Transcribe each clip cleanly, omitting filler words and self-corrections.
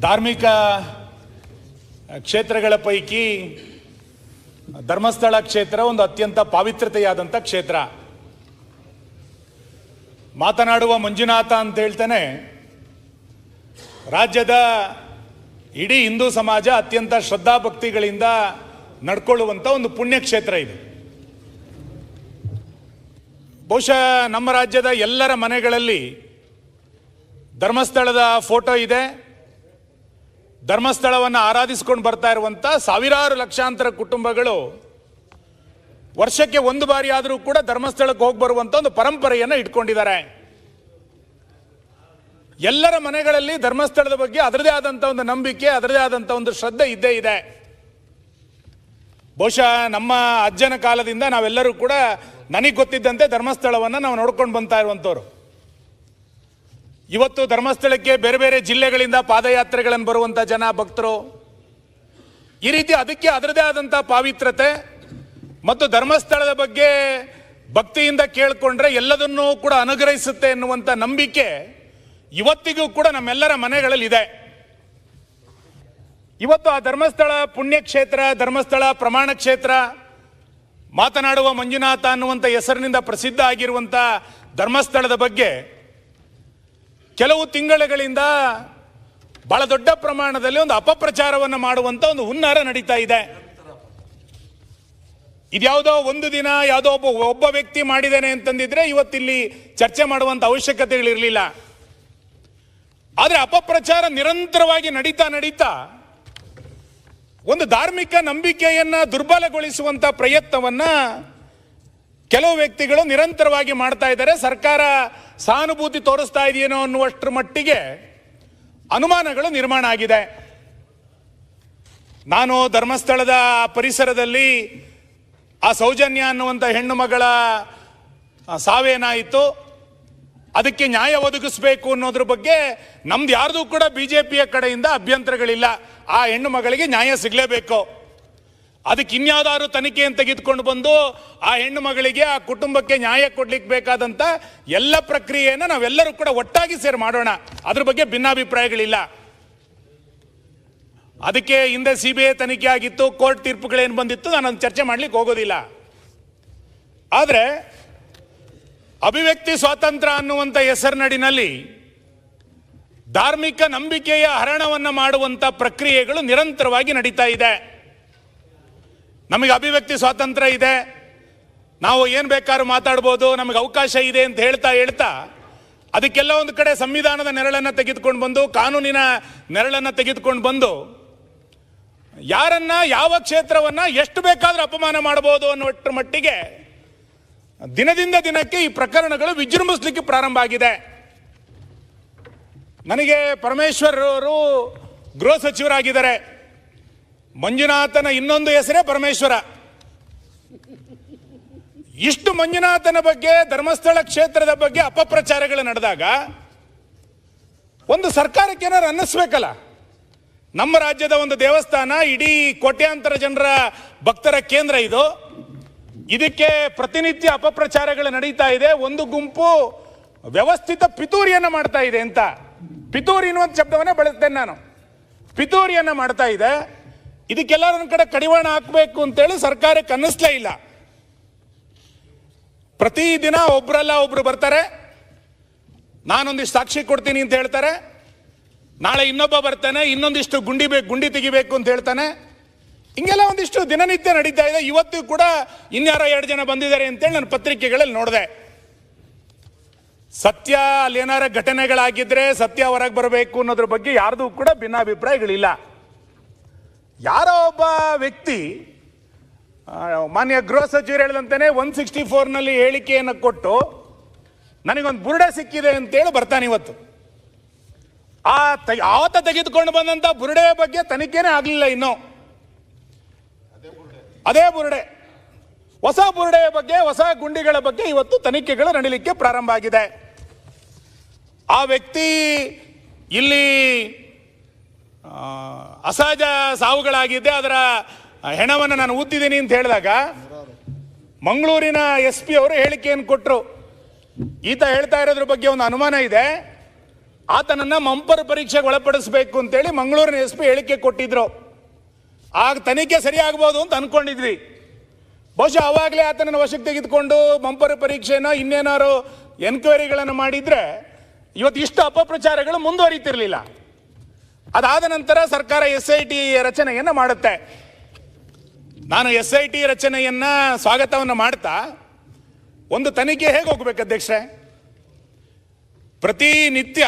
ಧಾರ್ಮಿಕ ಕ್ಷೇತ್ರಗಳ ಪೈಕಿ ಧರ್ಮಸ್ಥಳ ಕ್ಷೇತ್ರ ಒಂದು ಅತ್ಯಂತ ಪಾವಿತ್ರತೆಯಾದಂಥ ಕ್ಷೇತ್ರ. ಮಾತನಾಡುವ ಮಂಜುನಾಥ ಅಂತ ಹೇಳ್ತಾನೆ ರಾಜ್ಯದ ಇಡೀ ಹಿಂದೂ ಸಮಾಜ ಅತ್ಯಂತ ಶ್ರದ್ಧಾಭಕ್ತಿಗಳಿಂದ ನಡ್ಕೊಳ್ಳುವಂಥ ಒಂದು ಪುಣ್ಯಕ್ಷೇತ್ರ ಇದು. ಬಹುಶಃ ನಮ್ಮ ರಾಜ್ಯದ ಎಲ್ಲರ ಮನೆಗಳಲ್ಲಿ ಧರ್ಮಸ್ಥಳದ ಫೋಟೋ ಇದೆ. ಧರ್ಮಸ್ಥಳವನ್ನು ಆರಾಧಿಸಿಕೊಂಡು ಬರ್ತಾ ಇರುವಂಥ ಸಾವಿರಾರು ಲಕ್ಷಾಂತರ ಕುಟುಂಬಗಳು ವರ್ಷಕ್ಕೆ ಒಂದು ಬಾರಿ ಆದರೂ ಕೂಡ ಧರ್ಮಸ್ಥಳಕ್ಕೆ ಹೋಗಿ ಬರುವಂಥ ಒಂದು ಪರಂಪರೆಯನ್ನು ಇಟ್ಕೊಂಡಿದ್ದಾರೆ. ಎಲ್ಲರ ಮನೆಗಳಲ್ಲಿ ಧರ್ಮಸ್ಥಳದ ಬಗ್ಗೆ ಅದರದೇ ಆದಂಥ ಒಂದು ನಂಬಿಕೆ, ಅದರದೇ ಆದಂಥ ಒಂದು ಶ್ರದ್ಧೆ ಇದ್ದೇ ಇದೆ. ಬಹುಶಃ ನಮ್ಮ ಅಜ್ಜನ ಕಾಲದಿಂದ ನಾವೆಲ್ಲರೂ ಕೂಡ ನನಗೆ ಗೊತ್ತಿದ್ದಂತೆ ಧರ್ಮಸ್ಥಳವನ್ನು ನಾವು ನೋಡ್ಕೊಂಡು ಬರ್ತಾ ಇರುವಂಥವ್ರು. ಇವತ್ತು ಧರ್ಮಸ್ಥಳಕ್ಕೆ ಬೇರೆ ಬೇರೆ ಜಿಲ್ಲೆಗಳಿಂದ ಪಾದಯಾತ್ರೆಗಳನ್ನು ಬರುವಂಥ ಜನ ಭಕ್ತರು, ಈ ರೀತಿ ಅದಕ್ಕೆ ಅದರದೇ ಆದಂಥ ಪಾವಿತ್ರತೆ ಮತ್ತು ಧರ್ಮಸ್ಥಳದ ಬಗ್ಗೆ ಭಕ್ತಿಯಿಂದ ಕೇಳಿಕೊಂಡ್ರೆ ಎಲ್ಲದನ್ನೂ ಕೂಡ ಅನುಗ್ರಹಿಸುತ್ತೆ ಎನ್ನುವಂಥ ನಂಬಿಕೆ ಇವತ್ತಿಗೂ ಕೂಡ ನಮ್ಮೆಲ್ಲರ ಮನೆಗಳಲ್ಲಿ ಇದೆ. ಇವತ್ತು ಆ ಧರ್ಮಸ್ಥಳ ಪುಣ್ಯಕ್ಷೇತ್ರ, ಧರ್ಮಸ್ಥಳ ಪ್ರಮಾಣ ಕ್ಷೇತ್ರ, ಮಾತನಾಡುವ ಮಂಜುನಾಥ ಅನ್ನುವಂಥ ಹೆಸರಿನಿಂದ ಪ್ರಸಿದ್ಧ ಆಗಿರುವಂಥ ಧರ್ಮಸ್ಥಳದ ಬಗ್ಗೆ ಕೆಲವು ತಿಂಗಳುಗಳಿಂದ ಬಹಳ ದೊಡ್ಡ ಪ್ರಮಾಣದಲ್ಲಿ ಒಂದು ಅಪಪ್ರಚಾರವನ್ನು ಮಾಡುವಂಥ ಒಂದು ಹುನ್ನಾರ ನಡೀತಾ ಇದೆ. ಇದ್ಯಾವುದೋ ಒಂದು ದಿನ ಯಾವುದೋ ಒಬ್ಬ ವ್ಯಕ್ತಿ ಮಾಡಿದ್ದೇನೆ ಅಂತಂದಿದ್ರೆ ಇವತ್ತಿಲ್ಲಿ ಚರ್ಚೆ ಮಾಡುವಂಥ ಅವಶ್ಯಕತೆಗಳಿರಲಿಲ್ಲ. ಆದರೆ ಅಪಪ್ರಚಾರ ನಿರಂತರವಾಗಿ ನಡೀತಾ ಒಂದು ಧಾರ್ಮಿಕ ನಂಬಿಕೆಯನ್ನ ದುರ್ಬಲಗೊಳಿಸುವಂತ ಪ್ರಯತ್ನವನ್ನ ಕೆಲವು ವ್ಯಕ್ತಿಗಳು ನಿರಂತರವಾಗಿ ಮಾಡ್ತಾ ಇದ್ದಾರೆ. ಸರ್ಕಾರ ಸಹಾನುಭೂತಿ ತೋರಿಸ್ತಾ ಇದೆಯೇನೋ ಅನ್ನುವಷ್ಟರ ಮಟ್ಟಿಗೆ ಅನುಮಾನಗಳು ನಿರ್ಮಾಣ ಆಗಿದೆ. ನಾನು ಧರ್ಮಸ್ಥಳದ ಪರಿಸರದಲ್ಲಿ ಆ ಸೌಜನ್ಯ ಅನ್ನುವಂಥ ಹೆಣ್ಣು ಮಗಳ ಸಾವೇನಾಯಿತು, ಅದಕ್ಕೆ ನ್ಯಾಯ ಒದಗಿಸಬೇಕು ಅನ್ನೋದ್ರ ಬಗ್ಗೆ ನಮ್ದು ಯಾರ್ದು ಕೂಡ ಬಿಜೆಪಿಯ ಕಡೆಯಿಂದ ಅಭ್ಯಂತರಗಳಿಲ್ಲ. ಆ ಹೆಣ್ಣು ಮಗಳಿಗೆ ನ್ಯಾಯ ಸಿಗಲೇಬೇಕು. ಅದಕ್ಕೆ ಇನ್ಯಾವುದಾದ್ರು ತನಿಖೆಯನ್ನು ತೆಗೆದುಕೊಂಡು ಬಂದು ಆ ಹೆಣ್ಣು ಮಗಳಿಗೆ, ಆ ಕುಟುಂಬಕ್ಕೆ ನ್ಯಾಯ ಕೊಡ್ಲಿಕ್ಕೆ ಬೇಕಾದಂಥ ಎಲ್ಲ ಪ್ರಕ್ರಿಯೆಯನ್ನು ನಾವೆಲ್ಲರೂ ಕೂಡ ಒಟ್ಟಾಗಿ ಸೇರಿ ಮಾಡೋಣ. ಅದ್ರ ಬಗ್ಗೆ ಭಿನ್ನಾಭಿಪ್ರಾಯಗಳಿಲ್ಲ. ಅದಕ್ಕೆ ಹಿಂದೆ CBI ತನಿಖೆ ಆಗಿತ್ತು, ಕೋರ್ಟ್ ತೀರ್ಪುಗಳೇನು ಬಂದಿತ್ತು, ನಾನು ಅದನ್ನು ಚರ್ಚೆ ಮಾಡ್ಲಿಕ್ಕೆ ಹೋಗೋದಿಲ್ಲ. ಆದರೆ ಅಭಿವ್ಯಕ್ತಿ ಸ್ವಾತಂತ್ರ್ಯ ಅನ್ನುವಂಥ ಹೆಸರಿನಡಿನಲ್ಲಿ ಧಾರ್ಮಿಕ ನಂಬಿಕೆಯ ಹರಣವನ್ನು ಮಾಡುವಂಥ ಪ್ರಕ್ರಿಯೆಗಳು ನಿರಂತರವಾಗಿ ನಡೀತಾ ಇದೆ. ನಮಗೆ ಅಭಿವ್ಯಕ್ತಿ ಸ್ವಾತಂತ್ರ್ಯ ಇದೆ, ನಾವು ಏನು ಬೇಕಾದ್ರೂ ಮಾತಾಡ್ಬೋದು, ನಮಗೆ ಅವಕಾಶ ಇದೆ ಅಂತ ಹೇಳ್ತಾ ಅದಕ್ಕೆಲ್ಲ ಒಂದು ಕಡೆ ಸಂವಿಧಾನದ ನೆರಳನ್ನು ತೆಗೆದುಕೊಂಡು ಬಂದು, ಕಾನೂನಿನ ನೆರಳನ್ನು ತೆಗೆದುಕೊಂಡು ಬಂದು ಯಾರನ್ನ, ಯಾವ ಕ್ಷೇತ್ರವನ್ನ ಎಷ್ಟು ಬೇಕಾದ್ರೂ ಅಪಮಾನ ಮಾಡಬಹುದು ಅನ್ನುವಷ್ಟರ ಮಟ್ಟಿಗೆ ದಿನದಿಂದ ದಿನಕ್ಕೆ ಈ ಪ್ರಕರಣಗಳು ವಿಜೃಂಭಿಸಲಿಕ್ಕೆ ಪ್ರಾರಂಭ ಆಗಿದೆ. ನನಗೆ ಪರಮೇಶ್ವರ್ ಅವರು ಗೃಹ ಸಚಿವರಾಗಿದ್ದಾರೆ. ಮಂಜುನಾಥನ ಇನ್ನೊಂದು ಹೆಸರೇ ಪರಮೇಶ್ವರ. ಇಷ್ಟು ಮಂಜುನಾಥನ ಬಗ್ಗೆ, ಧರ್ಮಸ್ಥಳ ಕ್ಷೇತ್ರದ ಬಗ್ಗೆ ಅಪಪ್ರಚಾರಗಳು ನಡೆದಾಗ ಒಂದು ಸರ್ಕಾರಕ್ಕೆ ಏನಾರು ಅನ್ನಿಸ್ಬೇಕಲ್ಲ. ನಮ್ಮ ರಾಜ್ಯದ ಒಂದು ದೇವಸ್ಥಾನ, ಇಡೀ ಕೋಟ್ಯಾಂತರ ಜನರ ಭಕ್ತರ ಕೇಂದ್ರ ಇದು. ಇದಕ್ಕೆ ಪ್ರತಿನಿತ್ಯ ಅಪಪ್ರಚಾರಗಳು ನಡೀತಾ ಇದೆ. ಒಂದು ಗುಂಪು ವ್ಯವಸ್ಥಿತ ಪಿತೂರಿಯನ್ನು ಮಾಡ್ತಾ ಇದೆ ಅಂತ, ಪಿತೂರಿ ಅನ್ನುವಂಥ ಶಬ್ದವನ್ನೇ ಬಳಸ್ತೇನೆ ನಾನು. ಪಿತೂರಿಯನ್ನು ಮಾಡ್ತಾ ಇದೆ. ಇದಕ್ಕೆಲ್ಲರ ಕಡೆ ಕಡಿವಾಣ ಹಾಕಬೇಕು ಅಂತೇಳಿ ಸರ್ಕಾರಕ್ಕೆ ಅನ್ನಿಸ್ಲೇ ಇಲ್ಲ. ಪ್ರತಿದಿನ ಒಬ್ರಲ್ಲ ಒಬ್ರು ಬರ್ತಾರೆ, ನಾನೊಂದಿಷ್ಟು ಸಾಕ್ಷಿ ಕೊಡ್ತೀನಿ ಅಂತ ಹೇಳ್ತಾರೆ. ನಾಳೆ ಇನ್ನೊಬ್ಬ ಬರ್ತಾನೆ, ಇನ್ನೊಂದಿಷ್ಟು ಗುಂಡಿ ತೆಗಿಬೇಕು ಅಂತ ಹೇಳ್ತಾನೆ. ಹಿಂಗೆಲ್ಲ ಒಂದಿಷ್ಟು ದಿನನಿತ್ಯ ನಡೀತಾ ಇದೆ. ಇವತ್ತು ಕೂಡ ಇನ್ಯಾರೋ 2 ಜನ ಬಂದಿದ್ದಾರೆ ಅಂತೇಳಿ ನಾನು ಪತ್ರಿಕೆಗಳಲ್ಲಿ ನೋಡಿದೆ. ಸತ್ಯ ಅಲ್ಲಿ ಏನಾರ ಘಟನೆಗಳಾಗಿದ್ರೆ ಸತ್ಯ ಹೊರಗೆ ಬರಬೇಕು ಅನ್ನೋದ್ರ ಬಗ್ಗೆ ಯಾರ್ದು ಕೂಡ ಭಿನ್ನಾಭಿಪ್ರಾಯಗಳಿಲ್ಲ. ಯಾರೋ ಒಬ್ಬ ವ್ಯಕ್ತಿ, ಮಾನ್ಯ ಗೃಹ ಸಚಿವರು ಹೇಳಿದಂತಾನೆ 164ನಲ್ಲಿ ಹೇಳಿಕೆಯನ್ನು ಕೊಟ್ಟು ನನಗೊಂದು ಬುರುಡೆ ಸಿಕ್ಕಿದೆ ಅಂತೇಳಿ ಬರ್ತಾನೆ. ಇವತ್ತು ಆತ ತೆಗೆದುಕೊಂಡು ಬಂದಂತ ಬುರುಡೆ ಬಗ್ಗೆ ತನಿಖೆನೇ ಆಗಲಿಲ್ಲ. ಇನ್ನು ಅದೇ ಬುರುಡೆ, ಹೊಸ ಬುರುಡೆಯ ಬಗ್ಗೆ, ಹೊಸ ಗುಂಡಿಗಳ ಬಗ್ಗೆ ಇವತ್ತು ತನಿಖೆಗಳು ನಡೀಲಿಕ್ಕೆ ಪ್ರಾರಂಭ ಆಗಿದೆ. ಆ ವ್ಯಕ್ತಿ ಇಲ್ಲಿ ಅಸಹಜ ಸಾವುಗಳಾಗಿದೆ, ಅದರ ಹೆಣವನ್ನು ನಾನು ಊದ್ದಿದ್ದೀನಿ ಅಂತ ಹೇಳಿದಾಗ ಮಂಗಳೂರಿನ SP ಅವರು ಹೇಳಿಕೆಯನ್ನು ಕೊಟ್ಟರು. ಈತ ಹೇಳ್ತಾ ಇರೋದ್ರ ಬಗ್ಗೆ ಒಂದು ಅನುಮಾನ ಇದೆ. ಆತನನ್ನ ಮಂಪರ್ ಪರೀಕ್ಷೆಗೆ ಒಳಪಡಿಸಬೇಕು ಅಂತೇಳಿ ಮಂಗಳೂರಿನ SP ಹೇಳಿಕೆ ಕೊಟ್ಟಿದ್ರು. ಆಗ ತನಿಖೆ ಸರಿಯಾಗಬಹುದು ಅಂತ ಅನ್ಕೊಂಡಿದ್ವಿ. ಬಹುಶಃ ಅವಾಗಲೇ ಆತನನ್ನು ವಶಕ್ಕೆ ತೆಗೆದುಕೊಂಡು ಮಂಪರ್ ಪರೀಕ್ಷೆನ ಇನ್ನೇನಾರು ಎನ್ಕ್ವೈರಿಗಳನ್ನು ಮಾಡಿದ್ರೆ ಇವತ್ತು ಇಷ್ಟು ಅಪಪ್ರಚಾರಗಳು ಮುಂದುವರಿತಿರ್ಲಿಲ್ಲ. ಅದಾದ ನಂತರ ಸರ್ಕಾರ SIT ರಚನೆಯನ್ನು ಮಾಡುತ್ತೆ. ನಾನು SIT ರಚನೆಯನ್ನ ಸ್ವಾಗತವನ್ನು ಮಾಡ್ತಾ, ಒಂದು ತನಿಖೆ ಹೇಗೆ ಹೋಗ್ಬೇಕು ಅಧ್ಯಕ್ಷರೇ? ಪ್ರತಿನಿತ್ಯ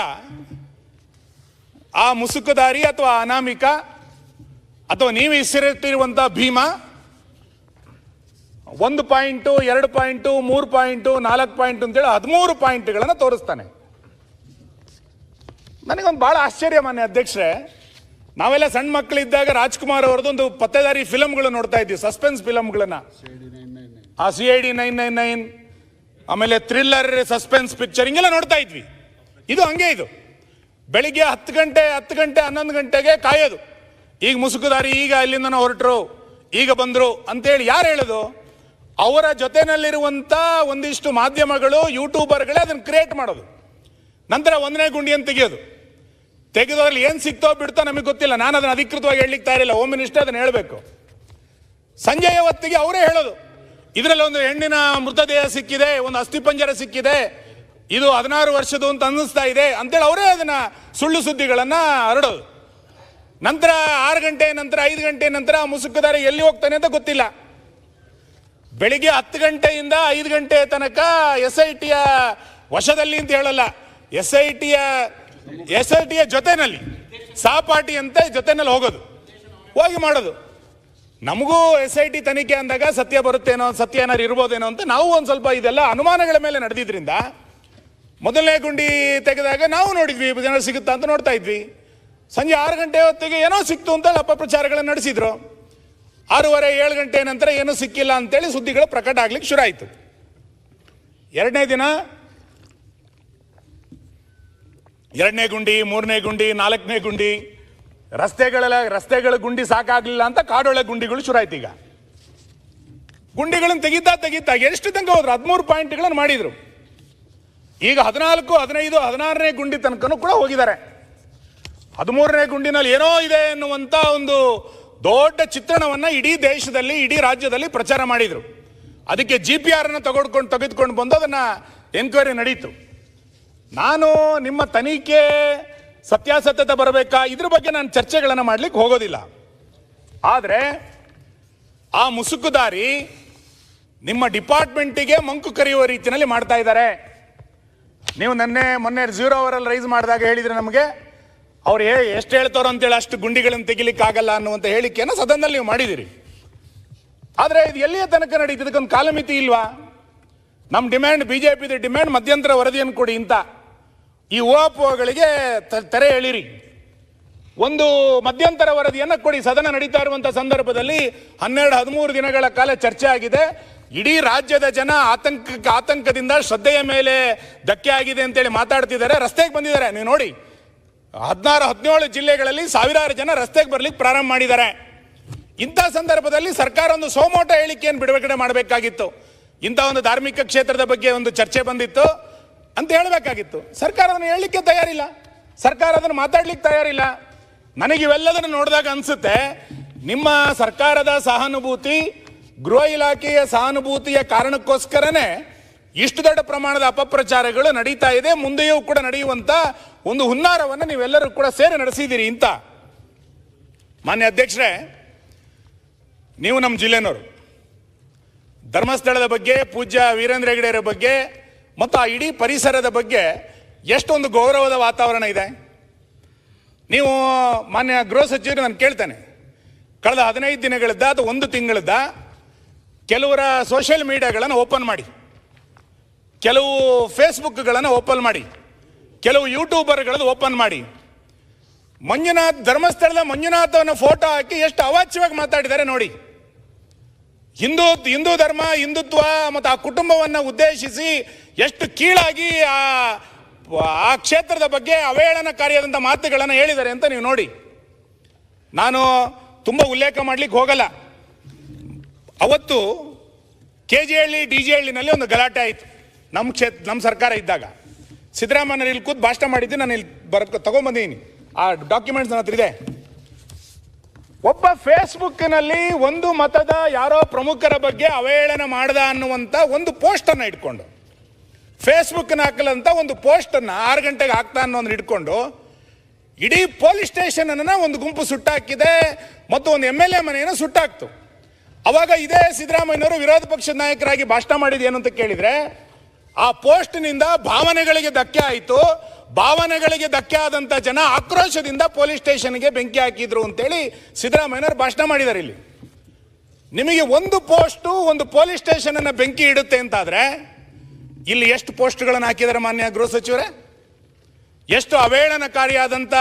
ಆ ಮುಸುಕುದಾರಿ ಅಥವಾ ಅನಾಮಿಕ ಅಥವಾ ನೀವು ಹೆಸರಿಟ್ಟಿರುವಂಥ Bhima 1 point 2 point 3 point 4 point ಅಂತೇಳಿ 13 ಪಾಯಿಂಟ್ಗಳನ್ನು ತೋರಿಸ್ತಾನೆ. ನನಗೊಂದು ಬಹಳ ಆಶ್ಚರ್ಯ ಮಾನ್ಯ ಅಧ್ಯಕ್ಷರೇ, ನಾವೆಲ್ಲ ಸಣ್ಣ ಮಕ್ಕಳಿದ್ದಾಗ ರಾಜ್ಕುಮಾರ್ ಅವರದೊಂದು ಪತ್ತೆದಾರಿ ಫಿಲಮ್ಗಳು ನೋಡ್ತಾ ಇದ್ವಿ, ಸಸ್ಪೆನ್ಸ್ ಫಿಲಮ್ಗಳನ್ನ. ಆ CID 999, ಆಮೇಲೆ ಥ್ರಿಲ್ಲರ್ ಸಸ್ಪೆನ್ಸ್ ಪಿಕ್ಚರ್ ಹಿಂಗೆಲ್ಲ ನೋಡ್ತಾ ಇದ್ವಿ. ಇದು ಹಂಗೆ, ಇದು ಬೆಳಿಗ್ಗೆ 10 ಗಂಟೆ 11 ಗಂಟೆಗೆ ಕಾಯೋದು. ಈಗ ಮುಸುಕುದಾರಿ, ಈಗ ಅಲ್ಲಿಂದ ಹೊರಟರು, ಈಗ ಬಂದರು ಅಂತೇಳಿ ಯಾರು ಹೇಳೋದು? ಅವರ ಜೊತೆನಲ್ಲಿರುವಂಥ ಒಂದಿಷ್ಟು ಮಾಧ್ಯಮಗಳು, ಯೂಟ್ಯೂಬರ್ಗಳೇ ಅದನ್ನು ಕ್ರಿಯೇಟ್ ಮಾಡೋದು. ನಂತರ 1ನೇ ಗುಂಡಿಯನ್ನು ತೆಗೆದೋದ್ರಲ್ಲಿ ಏನು ಸಿಕ್ತೋ ಬಿಡ್ತೋ ನಮಗೆ ಗೊತ್ತಿಲ್ಲ. ನಾನು ಅದನ್ನು ಅಧಿಕೃತವಾಗಿ ಹೇಳಲಿಕ್ಕೆ ತಯಾರಿಲ್ಲ, ಹೋಮ್ ಮಿನಿಸ್ಟರ್ ಅದನ್ನು ಹೇಳಬೇಕು. ಸಂಜೆಯ ಹೊತ್ತಿಗೆ ಅವರೇ ಹೇಳೋದು, ಇದರಲ್ಲಿ ಒಂದು ಹೆಣ್ಣಿನ ಮೃತದೇಹ ಸಿಕ್ಕಿದೆ, ಒಂದು ಅಸ್ಥಿಪಂಜರ ಸಿಕ್ಕಿದೆ, ಇದು 16 ವರ್ಷದ್ದು ಅಂತ ಅನ್ನಿಸ್ತಾ ಇದೆ ಅಂತೇಳಿ ಅವರೇ ಅದನ್ನ ಸುಳ್ಳು ಸುದ್ದಿಗಳನ್ನು ಹರಡೋದು. ನಂತರ 6 ಗಂಟೆ ನಂತರ 5 ಗಂಟೆ ನಂತರ ಮುಸುಕುದಾರಿ ಎಲ್ಲಿ ಹೋಗ್ತಾನೆ ಅಂತ ಗೊತ್ತಿಲ್ಲ. ಬೆಳಿಗ್ಗೆ 10 ಗಂಟೆಯಿಂದ 5 ಗಂಟೆ ತನಕ SITಯ ವಶದಲ್ಲಿ ಅಂತ ಹೇಳಲ್ಲ, SITಯ ಜೊತೆನಲ್ಲಿ ಸಹಪಾಠಿ ಅಂತ ಜೊತೆನಲ್ಲಿ ಹೋಗಿ ಮಾಡೋದು. ನಮಗೂ SIT ತನಿಖೆ ಅಂದಾಗ ಸತ್ಯ ಬರುತ್ತೇನೋ, ಸತ್ಯ ಏನಾರು ಇರ್ಬೋದೇನೋ ಅಂತ ನಾವು ಒಂದು ಸ್ವಲ್ಪ ಇದೆಲ್ಲ ಅನುಮಾನಗಳ ಮೇಲೆ ನಡೆದಿದ್ರಿಂದ 1ನೇ ಗುಂಡಿ ತೆಗೆದಾಗ ನಾವು ನೋಡಿದ್ವಿ ಏನಾರು ಸಿಗುತ್ತಾ ಅಂತ ನೋಡ್ತಾ ಇದ್ವಿ. ಸಂಜೆ 6 ಗಂಟೆ ಹೊತ್ತಿಗೆ ಏನೋ ಸಿಕ್ತು ಅಂತ ಅಪಪ್ರಚಾರಗಳನ್ನು ನಡೆಸಿದ್ರು. 6:30 7 ಗಂಟೆ ನಂತರ ಏನೂ ಸಿಕ್ಕಿಲ್ಲ ಅಂತೇಳಿ ಸುದ್ದಿಗಳು ಪ್ರಕಟ ಆಗ್ಲಿಕ್ಕೆ ಶುರು ಆಯಿತು. 2ನೇ ದಿನ 2ನೇ ಗುಂಡಿ, 3ನೇ ಗುಂಡಿ, 4ನೇ ಗುಂಡಿ, ರಸ್ತೆಗಳ ಗುಂಡಿ ಸಾಕಾಗ್ಲಿಲ್ಲ ಅಂತ ಕಾಡೊಳಗೆ ಗುಂಡಿಗಳು ಶುರು ಆಯ್ತು. ಈಗ ಗುಂಡಿಗಳನ್ನು ತೆಗಿತಾ ಎಷ್ಟು ತನಕ ಹೋದ್ರು? 13 ಪಾಯಿಂಟ್ಗಳನ್ನು ಮಾಡಿದ್ರು. ಈಗ 14, 15, 16ನೇ ಗುಂಡಿ ತನಕನೂ ಕೂಡ ಹೋಗಿದ್ದಾರೆ. 13ನೇ ಗುಂಡಿನಲ್ಲಿ ಏನೋ ಇದೆ ಎನ್ನುವಂತ ಒಂದು ದೊಡ್ಡ ಚಿತ್ರಣವನ್ನ ಇಡೀ ದೇಶದಲ್ಲಿ, ಇಡೀ ರಾಜ್ಯದಲ್ಲಿ ಪ್ರಚಾರ ಮಾಡಿದ್ರು. ಅದಕ್ಕೆ GPR ತೆಗೆದುಕೊಂಡು ಬಂದು ಅದನ್ನ ಎನ್ಕ್ವೈರಿ ನಡೀತು. ನಾನು ನಿಮ್ಮ ತನಿಖೆ ಸತ್ಯಾಸತ್ಯತೆ ಬರಬೇಕಾ ಇದ್ರ ಬಗ್ಗೆ ನಾನು ಚರ್ಚೆಗಳನ್ನು ಮಾಡ್ಲಿಕ್ಕೆ ಹೋಗೋದಿಲ್ಲ. ಆದರೆ ಆ ಮುಸುಕುದಾರಿ ನಿಮ್ಮ ಡಿಪಾರ್ಟ್ಮೆಂಟಿಗೆ ಮಂಕು ಕರೆಯುವ ರೀತಿಯಲ್ಲಿ ಮಾಡ್ತಾ ಇದ್ದಾರೆ. ನೀವು ಮೊನ್ನೆ 0 ಅವರಲ್ಲಿ ರೈಸ್ ಮಾಡಿದಾಗ ಹೇಳಿದ್ರೆ ನಮಗೆ ಅವ್ರು ಎಷ್ಟು ಹೇಳ್ತಾರೋ ಅಂತೇಳಿ ಅಷ್ಟು ಗುಂಡಿಗಳನ್ನು ತೆಗಿಲಿಕ್ಕೆ ಆಗಲ್ಲ ಅನ್ನುವಂಥ ಹೇಳಿಕೆಯನ್ನು ಸದನದಲ್ಲಿ ನೀವು ಮಾಡಿದಿರಿ. ಆದರೆ ಇದು ಎಲ್ಲಿಯ ತನಕ ನಡೀತದೆ? ಇದಕ್ಕೊಂದು ಕಾಲಮಿತಿ ಇಲ್ವಾ? ನಮ್ಮ ಡಿಮ್ಯಾಂಡ್, BJPದ ಡಿಮ್ಯಾಂಡ್ ಮಧ್ಯಂತರ ವರದಿಯನ್ನು ಕೊಡಿ ಅಂತ. ಈ ಊಹಾಪೋಹಗಳಿಗೆ ತೆರೆ ಎಳಿರಿ. ಒಂದು ಮಧ್ಯಂತರ ವರದಿಯನ್ನು ಕೊಡಿ. ಸದನ ನಡೀತಾ ಇರುವಂಥ ಸಂದರ್ಭದಲ್ಲಿ 12-13 ದಿನಗಳ ಕಾಲ ಚರ್ಚೆ ಆಗಿದೆ. ಇಡೀ ರಾಜ್ಯದ ಜನ ಆತಂಕದಿಂದ ಶ್ರದ್ಧೆಯ ಮೇಲೆ ಧಕ್ಕೆ ಆಗಿದೆ ಅಂತೇಳಿ ಮಾತಾಡ್ತಿದ್ದಾರೆ, ರಸ್ತೆಗೆ ಬಂದಿದ್ದಾರೆ. ನೀವು ನೋಡಿ, 16-17 ಜಿಲ್ಲೆಗಳಲ್ಲಿ ಸಾವಿರಾರು ಜನ ರಸ್ತೆಗೆ ಬರ್ಲಿಕ್ಕೆ ಪ್ರಾರಂಭ ಮಾಡಿದ್ದಾರೆ. ಇಂಥ ಸಂದರ್ಭದಲ್ಲಿ ಸರ್ಕಾರ ಒಂದು ಸೋಮೋಟ ಹೇಳಿಕೆಯನ್ನು ಬಿಡುಗಡೆ ಮಾಡಬೇಕಾಗಿತ್ತು. ಇಂಥ ಒಂದು ಧಾರ್ಮಿಕ ಕ್ಷೇತ್ರದ ಬಗ್ಗೆ ಒಂದು ಚರ್ಚೆ ಬಂದಿತ್ತು ಅಂತ ಹೇಳಬೇಕಾಗಿತ್ತು. ಸರ್ಕಾರ ಅದನ್ನು ಹೇಳಲಿಕ್ಕೆ ತಯಾರಿಲ್ಲ, ಸರ್ಕಾರ ಅದನ್ನು ಮಾತಾಡ್ಲಿಕ್ಕೆ ತಯಾರಿಲ್ಲ. ನನಗೆ ಇವೆಲ್ಲದನ್ನು ನೋಡಿದಾಗ ಅನಿಸುತ್ತೆ, ನಿಮ್ಮ ಸರ್ಕಾರದ ಸಹಾನುಭೂತಿ, ಗೃಹ ಇಲಾಖೆಯ ಸಹಾನುಭೂತಿಯ ಕಾರಣಕ್ಕೋಸ್ಕರನೇ ಇಷ್ಟು ದೊಡ್ಡ ಪ್ರಮಾಣದ ಅಪಪ್ರಚಾರಗಳು ನಡೀತಾ ಇದೆ, ಮುಂದೆಯೂ ಕೂಡ ನಡೆಯುವಂತ ಒಂದು ಹುನ್ನಾರವನ್ನು ನೀವೆಲ್ಲರೂ ಕೂಡ ಸೇರಿ ನಡೆಸಿದ್ದೀರಿ ಅಂತ. ಮಾನ್ಯ ಅಧ್ಯಕ್ಷರೇ, ನೀವು ನಮ್ಮ ಜಿಲ್ಲೆನವರು, ಧರ್ಮಸ್ಥಳದ ಬಗ್ಗೆ, ಪೂಜ್ಯ ವೀರೇಂದ್ರ ಹೆಗ್ಗಡೆಯವರ ಬಗ್ಗೆ ಮತ್ತು ಆ ಇಡೀ ಪರಿಸರದ ಬಗ್ಗೆ ಎಷ್ಟೊಂದು ಗೌರವದ ವಾತಾವರಣ ಇದೆ. ನೀವು ಮಾನ್ಯ ಗೃಹ ಸಚಿವರು ನಾನು ಕೇಳ್ತೇನೆ, ಕಳೆದ 15 ದಿನಗಳಿಂದ ಅಥವಾ 1 ತಿಂಗಳಿಂದ ಕೆಲವರ ಸೋಷಿಯಲ್ ಮೀಡಿಯಾಗಳನ್ನು ಓಪನ್ ಮಾಡಿ, ಕೆಲವು ಫೇಸ್ಬುಕ್ಗಳನ್ನು ಓಪನ್ ಮಾಡಿ, ಕೆಲವು ಯೂಟ್ಯೂಬರ್ಗಳನ್ನು ಓಪನ್ ಮಾಡಿ, ಧರ್ಮಸ್ಥಳದ ಮಂಜುನಾಥವನ್ನು ಫೋಟೋ ಹಾಕಿ ಎಷ್ಟು ಅವಾಚ್ಯವಾಗಿ ಮಾತಾಡಿದ್ದಾರೆ ನೋಡಿ. ಹಿಂದೂ ಧರ್ಮ, ಹಿಂದುತ್ವ ಮತ್ತು ಆ ಕುಟುಂಬವನ್ನು ಉದ್ದೇಶಿಸಿ ಎಷ್ಟು ಕೀಳಾಗಿ ಆ ಕ್ಷೇತ್ರದ ಬಗ್ಗೆ ಅವಹೇಳನಕಾರಿಯಾದಂಥ ಮಾತುಗಳನ್ನು ಹೇಳಿದ್ದಾರೆ ಅಂತ ನೀವು ನೋಡಿ. ನಾನು ತುಂಬ ಉಲ್ಲೇಖ ಮಾಡಲಿಕ್ಕೆ ಹೋಗಲ್ಲ. ಅವತ್ತು KGಹಳ್ಳಿ DGಹಳ್ಳಿನಲ್ಲಿ ಒಂದು ಗಲಾಟೆ ಆಯಿತು ನಮ್ಮ ಸರ್ಕಾರ ಇದ್ದಾಗ. ಸಿದ್ದರಾಮಯ್ಯ ಇಲ್ಲಿ ಕೂತ್ ಭಾಷಣ ಮಾಡಿದ್ದೆ, ನಾನು ಇಲ್ಲಿ ತಗೊಂಡ್ಬಂದಿದ್ದೀನಿ, ಆ ಡಾಕ್ಯುಮೆಂಟ್ಸ್ ನನ್ನ ಹತ್ರ ಇದೆ. ಒಬ್ಬ ಫೇಸ್ಬುಕ್ನಲ್ಲಿ ಒಂದು ಮತದ ಯಾರೋ ಪ್ರಮುಖರ ಬಗ್ಗೆ ಅವಹೇಳನ ಮಾಡ್ದ ಅನ್ನುವಂಥ ಒಂದು ಪೋಸ್ಟನ್ನು ಇಟ್ಕೊಂಡು, ಫೇಸ್ಬುಕ್ನ ಹಾಕಲಂತ ಒಂದು ಪೋಸ್ಟನ್ನು 6 ಗಂಟೆಗೆ ಹಾಕ್ತಾ ಅನ್ನೋದನ್ನ ಇಟ್ಕೊಂಡು ಇಡೀ ಪೊಲೀಸ್ ಸ್ಟೇಷನನ್ನು ಒಂದು ಗುಂಪು ಸುಟ್ಟಾಕಿದೆ ಮತ್ತು ಒಂದು MLA ಮನೆಯನ್ನು ಸುಟ್ಟಾಕ್ತು. ಅವಾಗ ಇದೇ ಸಿದ್ದರಾಮಯ್ಯನವರು ವಿರೋಧ ಪಕ್ಷದ ನಾಯಕರಾಗಿ ಭಾಷಣ ಮಾಡಿದ ಏನು ಅಂತ ಕೇಳಿದರೆ, ಆ ಪೋಸ್ಟ್ನಿಂದ ಭಾವನೆಗಳಿಗೆ ಧಕ್ಕೆ ಆಯಿತು, ಭಾವನೆಗಳಿಗೆ ಧಕ್ಕೆ ಆದಂಥ ಜನ ಆಕ್ರೋಶದಿಂದ ಪೊಲೀಸ್ ಸ್ಟೇಷನ್ಗೆ ಬೆಂಕಿ ಹಾಕಿದ್ರು ಅಂತೇಳಿ ಸಿದ್ದರಾಮಯ್ಯನವರು ಭಾಷಣ ಮಾಡಿದ್ದಾರೆ. ಇಲ್ಲಿ ನಿಮಗೆ ಒಂದು ಪೋಸ್ಟು ಒಂದು ಪೊಲೀಸ್ ಸ್ಟೇಷನನ್ನು ಬೆಂಕಿ ಇಡುತ್ತೆ ಅಂತಾದರೆ ಇಲ್ಲಿ ಎಷ್ಟು ಪೋಸ್ಟ್ಗಳನ್ನು ಹಾಕಿದ್ದಾರೆ ಮಾನ್ಯ ಗೃಹ ಸಚಿವರೇ? ಎಷ್ಟು ಅವಹೇಳನಕಾರಿಯಾದಂಥ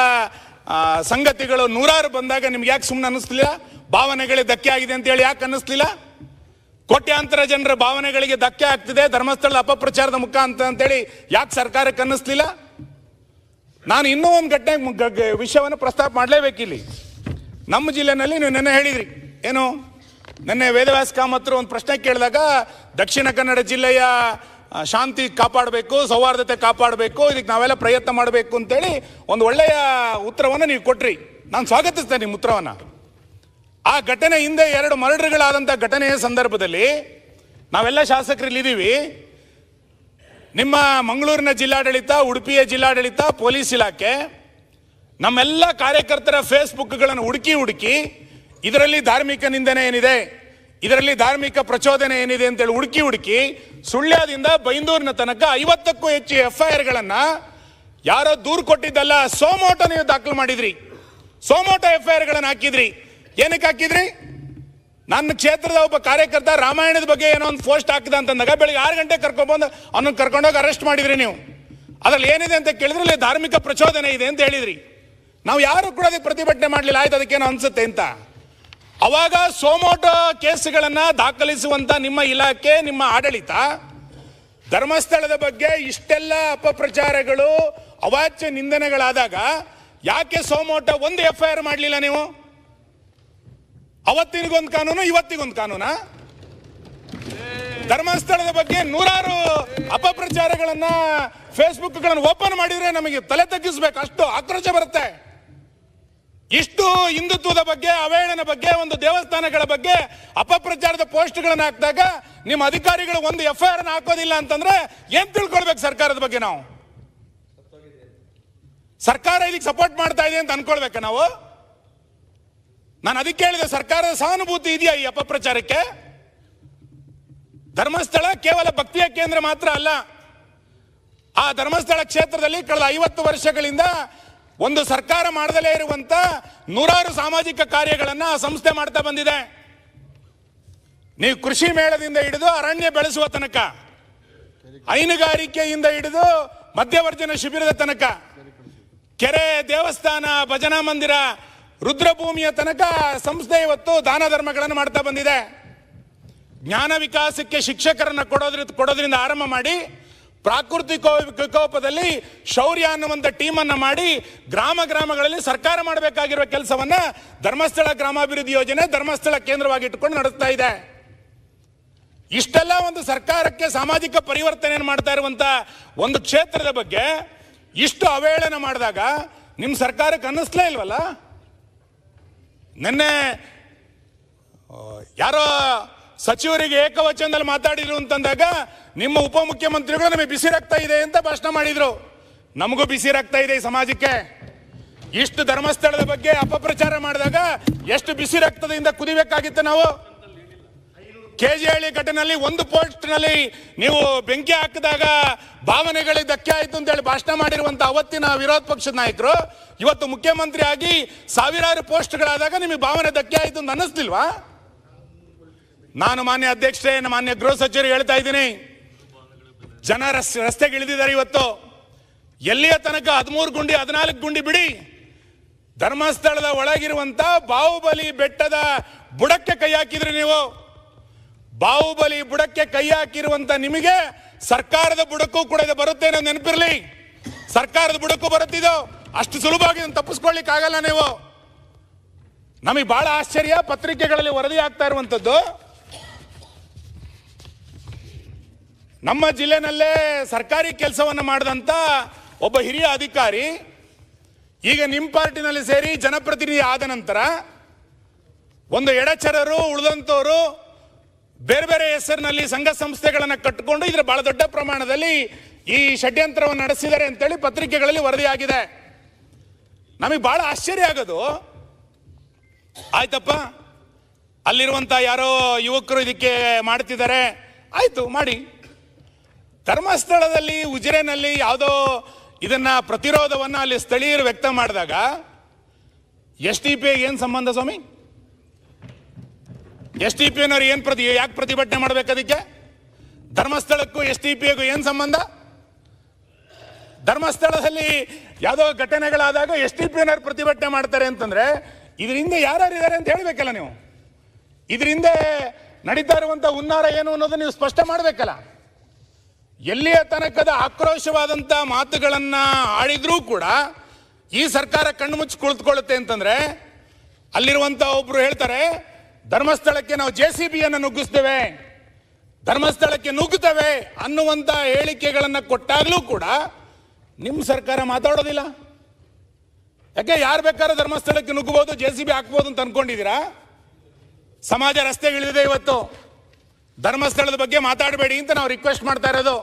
ಸಂಗತಿಗಳು ನೂರಾರು ಬಂದಾಗ ನಿಮ್ಗೆ ಯಾಕೆ ಸುಮ್ಮನೆ ಅನ್ನಿಸ್ಲಿಲ್ಲ? ಭಾವನೆಗಳಿಗೆ ಧಕ್ಕೆ ಆಗಿದೆ ಅಂತೇಳಿ ಯಾಕೆ ಅನ್ನಿಸ್ಲಿಲ್ಲ? ಕೋಟ್ಯಾಂತರ ಜನರ ಭಾವನೆಗಳಿಗೆ ಧಕ್ಕೆ ಆಗ್ತಿದೆ ಧರ್ಮಸ್ಥಳದ ಅಪಪ್ರಚಾರದ ಮುಖಾಂತರ ಅಂತೇಳಿ ಯಾಕೆ ಸರ್ಕಾರಕ್ಕೆ ಅನ್ನಿಸ್ಲಿಲ್ಲ? ನಾನು ಇನ್ನೂ ಒಂದು ವಿಷಯವನ್ನು ಪ್ರಸ್ತಾಪ ಮಾಡಲೇಬೇಕಿಲ್ಲಿ. ನಮ್ಮ ಜಿಲ್ಲೆನಲ್ಲಿ ನೀವು ನೆನ್ನೆ ಹೇಳಿದ್ರಿ ಏನು, ನೆನ್ನೆ ವೇದವ್ಯಾಸ ಕಾಮತ್ರು ಒಂದು ಪ್ರಶ್ನೆ ಕೇಳಿದಾಗ ದಕ್ಷಿಣ ಕನ್ನಡ ಜಿಲ್ಲೆಯ ಶಾಂತಿ ಕಾಪಾಡಬೇಕು, ಸೌಹಾರ್ದತೆ ಕಾಪಾಡಬೇಕು, ಇದಕ್ಕೆ ನಾವೆಲ್ಲ ಪ್ರಯತ್ನ ಮಾಡಬೇಕು ಅಂತೇಳಿ ಒಂದು ಒಳ್ಳೆಯ ಉತ್ತರವನ್ನು ನೀವು ಕೊಟ್ರಿ. ನಾನು ಸ್ವಾಗತಿಸ್ತೇನೆ ನಿಮ್ಮ ಉತ್ತರವನ್ನು. ಆ ಘಟನೆ ಹಿಂದೆ 2 ಮರ್ಡರ್ಗಳಾದಂಥ ಘಟನೆಯ ಸಂದರ್ಭದಲ್ಲಿ ನಾವೆಲ್ಲ ಶಾಸಕರಿಲ್ಲಿದ್ದೀವಿ. ನಿಮ್ಮ ಮಂಗಳೂರಿನ ಜಿಲ್ಲಾಡಳಿತ, ಉಡುಪಿಯ ಜಿಲ್ಲಾಡಳಿತ, ಪೊಲೀಸ್ ಇಲಾಖೆ ನಮ್ಮೆಲ್ಲ ಕಾರ್ಯಕರ್ತರ ಫೇಸ್ಬುಕ್ಗಳನ್ನು ಹುಡುಕಿ ಇದರಲ್ಲಿ ಧಾರ್ಮಿಕ ನಿಂದನೆ ಏನಿದೆ, ಇದರಲ್ಲಿ ಧಾರ್ಮಿಕ ಪ್ರಚೋದನೆ ಏನಿದೆ ಅಂತೇಳಿ ಹುಡುಕಿ ಸುಳ್ಯದಿಂದ ಬೈಂದೂರಿನ ತನಕ 50ಕ್ಕೂ ಹೆಚ್ಚು FIRಗಳನ್ನು ಯಾರೋ ದೂರು ಕೊಟ್ಟಿದ್ದಲ್ಲ, ಸೋಮೋಟೋ ನೀವು ದಾಖಲು ಮಾಡಿದ್ರಿ. ಸೋಮೋಟೋ FIRಗಳನ್ನು ಹಾಕಿದ್ರಿ. ಏನಕ್ಕೆ ಹಾಕಿದ್ರಿ? ನನ್ನ ಕ್ಷೇತ್ರದ ಒಬ್ಬ ಕಾರ್ಯಕರ್ತ ರಾಮಾಯಣದ ಬಗ್ಗೆ ಏನೋ ಒಂದು ಪೋಸ್ಟ್ ಹಾಕಿದ ಅಂತಂದಾಗ ಬೆಳಿಗ್ಗೆ 6 ಗಂಟೆ ಕರ್ಕೊಂಡ್ಬಂದು ಅವನನ್ನು ಕರ್ಕೊಂಡೋಗಿ ಅರೆಸ್ಟ್ ಮಾಡಿದ್ರಿ ನೀವು. ಅದ್ರಲ್ಲಿ ಏನಿದೆ ಅಂತ ಕೇಳಿದ್ರೆ ಇಲ್ಲಿ ಧಾರ್ಮಿಕ ಪ್ರಚೋದನೆ ಇದೆ ಅಂತ ಹೇಳಿದ್ರಿ. ನಾವು ಯಾರು ಕೂಡ ಅದಕ್ಕೆ ಪ್ರತಿಭಟನೆ ಮಾಡಲಿಲ್ಲ. ಆಯ್ತು, ಅದಕ್ಕೇನೋ ಅನ್ಸುತ್ತೆ ಅಂತ. ಅವಾಗ ಸೋಮೋಟೋ ಕೇಸುಗಳನ್ನು ದಾಖಲಿಸುವಂತ ನಿಮ್ಮ ಇಲಾಖೆ, ನಿಮ್ಮ ಆಡಳಿತ ಧರ್ಮಸ್ಥಳದ ಬಗ್ಗೆ ಇಷ್ಟೆಲ್ಲ ಅಪಪ್ರಚಾರಗಳು, ಅವಾಚ್ಯ ನಿಂದನೆಗಳಾದಾಗ ಯಾಕೆ ಸೋಮೋಟೋ ಒಂದು FIR ಮಾಡಲಿಲ್ಲ ನೀವು? ಅವತ್ತಿನಿಗೊಂದು ಕಾನೂನು, ಇವತ್ತಿಗೊಂದು ಕಾನೂನಾ? ಧರ್ಮಸ್ಥಳದ ಬಗ್ಗೆ ನೂರಾರು ಅಪಪ್ರಚಾರಗಳನ್ನ ಫೇಸ್ಬುಕ್ಗಳನ್ನು ಓಪನ್ ಮಾಡಿದ್ರೆ ನಮಗೆ ತಲೆ ತಗ್ಗಿಸ್ಬೇಕು, ಅಷ್ಟು ಆಕ್ರೋಶ ಬರುತ್ತೆ. ಇಷ್ಟು ಹಿಂದುತ್ವದ ಬಗ್ಗೆ, ಅವಹೇಳನ ಬಗ್ಗೆ, ಒಂದು ದೇವಸ್ಥಾನಗಳ ಬಗ್ಗೆ ಅಪಪ್ರಚಾರದ ಪೋಸ್ಟ್ಗಳನ್ನು ಹಾಕಿದಾಗ ನಿಮ್ಮ ಅಧಿಕಾರಿಗಳು ಒಂದು FIR ಹಾಕೋದಿಲ್ಲ ಅಂತಂದ್ರೆ ಏನ್ ತಿಳ್ಕೊಳ್ಬೇಕು ಸರ್ಕಾರದ ಬಗ್ಗೆ? ನಾವು ಸರ್ಕಾರ ಇದಕ್ಕೆ ಸಪೋರ್ಟ್ ಮಾಡ್ತಾ ಇದೆ ಅಂತ ಅನ್ಕೊಳ್ಬೇಕ ನಾವು? ನಾನು ಅದಕ್ಕೆ ಹೇಳಿದೆ, ಸರ್ಕಾರದ ಸಹಾನುಭೂತಿ ಇದೆಯಾ ಈ ಅಪಪ್ರಚಾರಕ್ಕೆ? ಧರ್ಮಸ್ಥಳ ಕೇವಲ ಭಕ್ತಿಯ ಕೇಂದ್ರ ಮಾತ್ರ ಅಲ್ಲ. ಆ ಧರ್ಮಸ್ಥಳ ಕ್ಷೇತ್ರದಲ್ಲಿ ಕಳೆದ 50 ವರ್ಷಗಳಿಂದ ಒಂದು ಸರ್ಕಾರ ಮಾಡದಲೇ ಇರುವಂತ ನೂರಾರು ಸಾಮಾಜಿಕ ಕಾರ್ಯಗಳನ್ನು ಆ ಸಂಸ್ಥೆ ಮಾಡ್ತಾ ಬಂದಿದೆ. ನೀವು ಕೃಷಿ ಮೇಳದಿಂದ ಹಿಡಿದು ಅರಣ್ಯ ಬೆಳೆಸುವ ತನಕ, ಹೈನುಗಾರಿಕೆಯಿಂದ ಹಿಡಿದು ಮಧ್ಯವರ್ಜನ ಶಿಬಿರದ ತನಕ, ಕೆರೆ, ದೇವಸ್ಥಾನ, ಭಜನಾ ಮಂದಿರ, ರುದ್ರಭೂಮಿಯ ತನಕ ಸಂಸ್ಥೆ ಇವತ್ತು ದಾನ ಧರ್ಮಗಳನ್ನು ಮಾಡ್ತಾ ಬಂದಿದೆ. ಜ್ಞಾನ ವಿಕಾಸಕ್ಕೆ ಶಿಕ್ಷಕರನ್ನ ಕೊಡೋದ್ರಿಂದ ಆರಂಭ ಮಾಡಿ, ಪ್ರಾಕೃತಿಕ ವಿಕೋಪದಲ್ಲಿ ಶೌರ್ಯ ಅನ್ನುವಂಥ ಟೀಮನ್ನು ಮಾಡಿ ಗ್ರಾಮಗಳಲ್ಲಿ ಸರ್ಕಾರ ಮಾಡಬೇಕಾಗಿರುವ ಕೆಲಸವನ್ನ ಧರ್ಮಸ್ಥಳ ಗ್ರಾಮಾಭಿವೃದ್ಧಿ ಯೋಜನೆ ಧರ್ಮಸ್ಥಳ ಕೇಂದ್ರವಾಗಿ ಇಟ್ಟುಕೊಂಡು ನಡೆಸ್ತಾ ಇದೆ. ಇಷ್ಟೆಲ್ಲ ಒಂದು ಸರ್ಕಾರಕ್ಕೆ ಸಾಮಾಜಿಕ ಪರಿವರ್ತನೆಯನ್ನು ಮಾಡ್ತಾ ಇರುವಂತ ಒಂದು ಕ್ಷೇತ್ರದ ಬಗ್ಗೆ ಇಷ್ಟು ಅವಹೇಳನ ಮಾಡಿದಾಗ ನಿಮ್ಮ ಸರ್ಕಾರಕ್ಕೆ ಅನ್ನಿಸ್ಲೇ ಇಲ್ವಲ್ಲ? ನಿನ್ನೆ ಯಾರೋ ಸಚಿವರಿಗೆ ಏಕವಚನದಲ್ಲಿ ಮಾತಾಡಿದ್ರು ಅಂತಂದಾಗ ನಿಮ್ಮ ಉಪಮುಖ್ಯಮಂತ್ರಿಗಳು ನಮಗೆ ಬಿಸಿ ರಕ್ತ ಇದೆ ಅಂತ ಭಾಷಣ ಮಾಡಿದ್ರು. ನಮಗೂ ಬಿಸಿ ರಕ್ತ ಇದೆ ಈ ಸಮಾಜಕ್ಕೆ. ಇಷ್ಟು ಧರ್ಮಸ್ಥಳದ ಬಗ್ಗೆ ಅಪಪ್ರಚಾರ ಮಾಡಿದಾಗ ಎಷ್ಟು ಬಿಸಿ ರಕ್ತದಿಂದ ಕುದಿಬೇಕಾಗಿತ್ತು ನಾವು. ಕೆಜಿಹಳ್ಳಿ ಘಟನೆಯಲ್ಲಿ ಒಂದು ಪೋಸ್ಟ್ನಲ್ಲಿ ನೀವು ಬೆಂಕಿ ಹಾಕಿದಾಗ ಭಾವನೆಗಳಿಗೆ ಧಕ್ಕೆ ಆಯಿತು ಅಂತೇಳಿ ಭಾಷಣ ಮಾಡಿರುವಂಥ ಅವತ್ತಿನ ವಿರೋಧ ಪಕ್ಷದ ನಾಯಕರು ಇವತ್ತು ಮುಖ್ಯಮಂತ್ರಿ ಆಗಿ ಸಾವಿರಾರು ಪೋಸ್ಟ್ಗಳಾದಾಗ ನಿಮಗೆ ಭಾವನೆ ಧಕ್ಕೆ ಆಯಿತು ಅಂತ ಅನ್ನಿಸ್ಲಿಲ್ವಾ? ನಾನು ಮಾನ್ಯ ಅಧ್ಯಕ್ಷರೇ, ಮಾನ್ಯ ಗೃಹ ಸಚಿವರು ಹೇಳ್ತಾ ಇದ್ದೀನಿ, ಜನ ರಸ್ತೆಗೆ ಇಳಿದಿದ್ದಾರೆ ಇವತ್ತು. ಎಲ್ಲಿಯ ತನಕ 13 ಗುಂಡಿ 14 ಗುಂಡಿ ಬಿಡಿ, ಧರ್ಮಸ್ಥಳದ ಒಳಗಿರುವಂತ ಬಾಹುಬಲಿ ಬೆಟ್ಟದ ಬುಡಕ್ಕೆ ಕೈ ಹಾಕಿದ್ರಿ ನೀವು. ಬಾಹುಬಲಿ ಬುಡಕ್ಕೆ ಕೈ ಹಾಕಿರುವಂತ ನಿಮಗೆ ಸರ್ಕಾರದ ಬುಡಕ್ಕೂ ಕೂಡ ಇದು ಬರುತ್ತೆ ಅನ್ನೋದು ನೆನಪಿರ್ಲಿ. ಸರ್ಕಾರದ ಬುಡಕ್ಕೂ ಬರುತ್ತಿದ್ದು ಅಷ್ಟು ಸುಲಭವಾಗಿ ತಪ್ಪಿಸ್ಕೊಳ್ಳಿಕ್ಕೆ ಆಗಲ್ಲ ನೀವು. ನಮಗೆ ಬಹಳ ಆಶ್ಚರ್ಯ, ಪತ್ರಿಕೆಗಳಲ್ಲಿ ವರದಿ ಆಗ್ತಾ ಇರುವಂತದ್ದು, ನಮ್ಮ ಜಿಲ್ಲೆನಲ್ಲೇ ಸರ್ಕಾರಿ ಕೆಲಸವನ್ನು ಮಾಡಿದಂಥ ಒಬ್ಬ ಹಿರಿಯ ಅಧಿಕಾರಿ ಈಗ ನಿಮ್ಮ ಪಾರ್ಟಿನಲ್ಲಿ ಸೇರಿ ಜನಪ್ರತಿನಿಧಿ ಆದ ನಂತರ ಒಂದು ಎಡಚರರು ಉಳಿದಂಥವರು ಬೇರೆ ಬೇರೆ ಹೆಸರಿನಲ್ಲಿ ಸಂಘ ಸಂಸ್ಥೆಗಳನ್ನು ಕಟ್ಟಿಕೊಂಡು ಇದರ ಬಹಳ ದೊಡ್ಡ ಪ್ರಮಾಣದಲ್ಲಿ ಈ ಷಡ್ಯಂತ್ರವನ್ನು ನಡೆಸಿದ್ದಾರೆ ಅಂತೇಳಿ ಪತ್ರಿಕೆಗಳಲ್ಲಿ ವರದಿಯಾಗಿದೆ. ನಮಗೆ ಬಹಳ ಆಶ್ಚರ್ಯ ಆಗೋದು, ಆಯ್ತಪ್ಪ ಅಲ್ಲಿರುವಂಥ ಯಾರೋ ಯುವಕರು ಇದಕ್ಕೆ ಮಾಡ್ತಿದ್ದಾರೆ, ಆಯಿತು ಮಾಡಿ. ಧರ್ಮಸ್ಥಳದಲ್ಲಿ ಉಜಿರೆನಲ್ಲಿ ಯಾವುದೋ ಇದನ್ನ ಪ್ರತಿರೋಧವನ್ನು ಅಲ್ಲಿ ಸ್ಥಳೀಯರು ವ್ಯಕ್ತ ಮಾಡಿದಾಗ SDPI ಏನು ಸಂಬಂಧ ಸ್ವಾಮಿ? SDPIನವ್ರು ಏನು ಯಾಕೆ ಪ್ರತಿಭಟನೆ ಮಾಡಬೇಕು? ಅದಕ್ಕೆ ಧರ್ಮಸ್ಥಳಕ್ಕೂ SDPIಗೂ ಏನು ಸಂಬಂಧ? ಧರ್ಮಸ್ಥಳದಲ್ಲಿ ಯಾವುದೋ ಘಟನೆಗಳಾದಾಗ SDPIನವ್ರು ಪ್ರತಿಭಟನೆ ಮಾಡ್ತಾರೆ ಅಂತಂದ್ರೆ ಇದರಿಂದ ಯಾರ್ಯಾರಿದ್ದಾರೆ ಅಂತ ಹೇಳಬೇಕಲ್ಲ ನೀವು. ಇದರಿಂದ ನಡೀತಾ ಇರುವಂಥ ಹುನ್ನಾರ ಏನು ಅನ್ನೋದು ನೀವು ಸ್ಪಷ್ಟ ಮಾಡಬೇಕಲ್ಲ. ಎಲ್ಲಿಯ ತನಕದ ಆಕ್ರೋಶವಾದಂಥ ಮಾತುಗಳನ್ನು ಆಡಿದ್ರೂ ಕೂಡ ಈ ಸರ್ಕಾರ ಕಣ್ಣು ಮುಚ್ಚಿ ಕುಳಿತುಕೊಳ್ಳುತ್ತೆ ಅಂತಂದ್ರೆ, ಅಲ್ಲಿರುವಂಥ ಒಬ್ರು ಹೇಳ್ತಾರೆ ಧರ್ಮಸ್ಥಳಕ್ಕೆ ನಾವು JCBಯನ್ನು ನುಗ್ಗಿಸ್ತೇವೆ, ಧರ್ಮಸ್ಥಳಕ್ಕೆ ನುಗ್ಗುತ್ತವೆ ಅನ್ನುವಂಥ ಹೇಳಿಕೆಗಳನ್ನು ಕೊಟ್ಟಾಗಲೂ ಕೂಡ ನಿಮ್ಮ ಸರ್ಕಾರ ಮಾತಾಡೋದಿಲ್ಲ. ಯಾಕೆ? ಯಾರು ಬೇಕಾದ್ರೂ ಧರ್ಮಸ್ಥಳಕ್ಕೆ ನುಗ್ಗಬಹುದು, JCB ಹಾಕ್ಬೋದು ಅಂತ ಅನ್ಕೊಂಡಿದ್ದೀರಾ? ಸಮಾಜ ರಸ್ತೆಗಿಳಿದಿದೆ ಇವತ್ತು. ಧರ್ಮಸ್ಥಳದ ಬಗ್ಗೆ ಮಾತಾಡಬೇಡಿ ಅಂತ ನಾವು ರಿಕ್ವೆಸ್ಟ್ ಮಾಡ್ತಾ ಇರೋದು.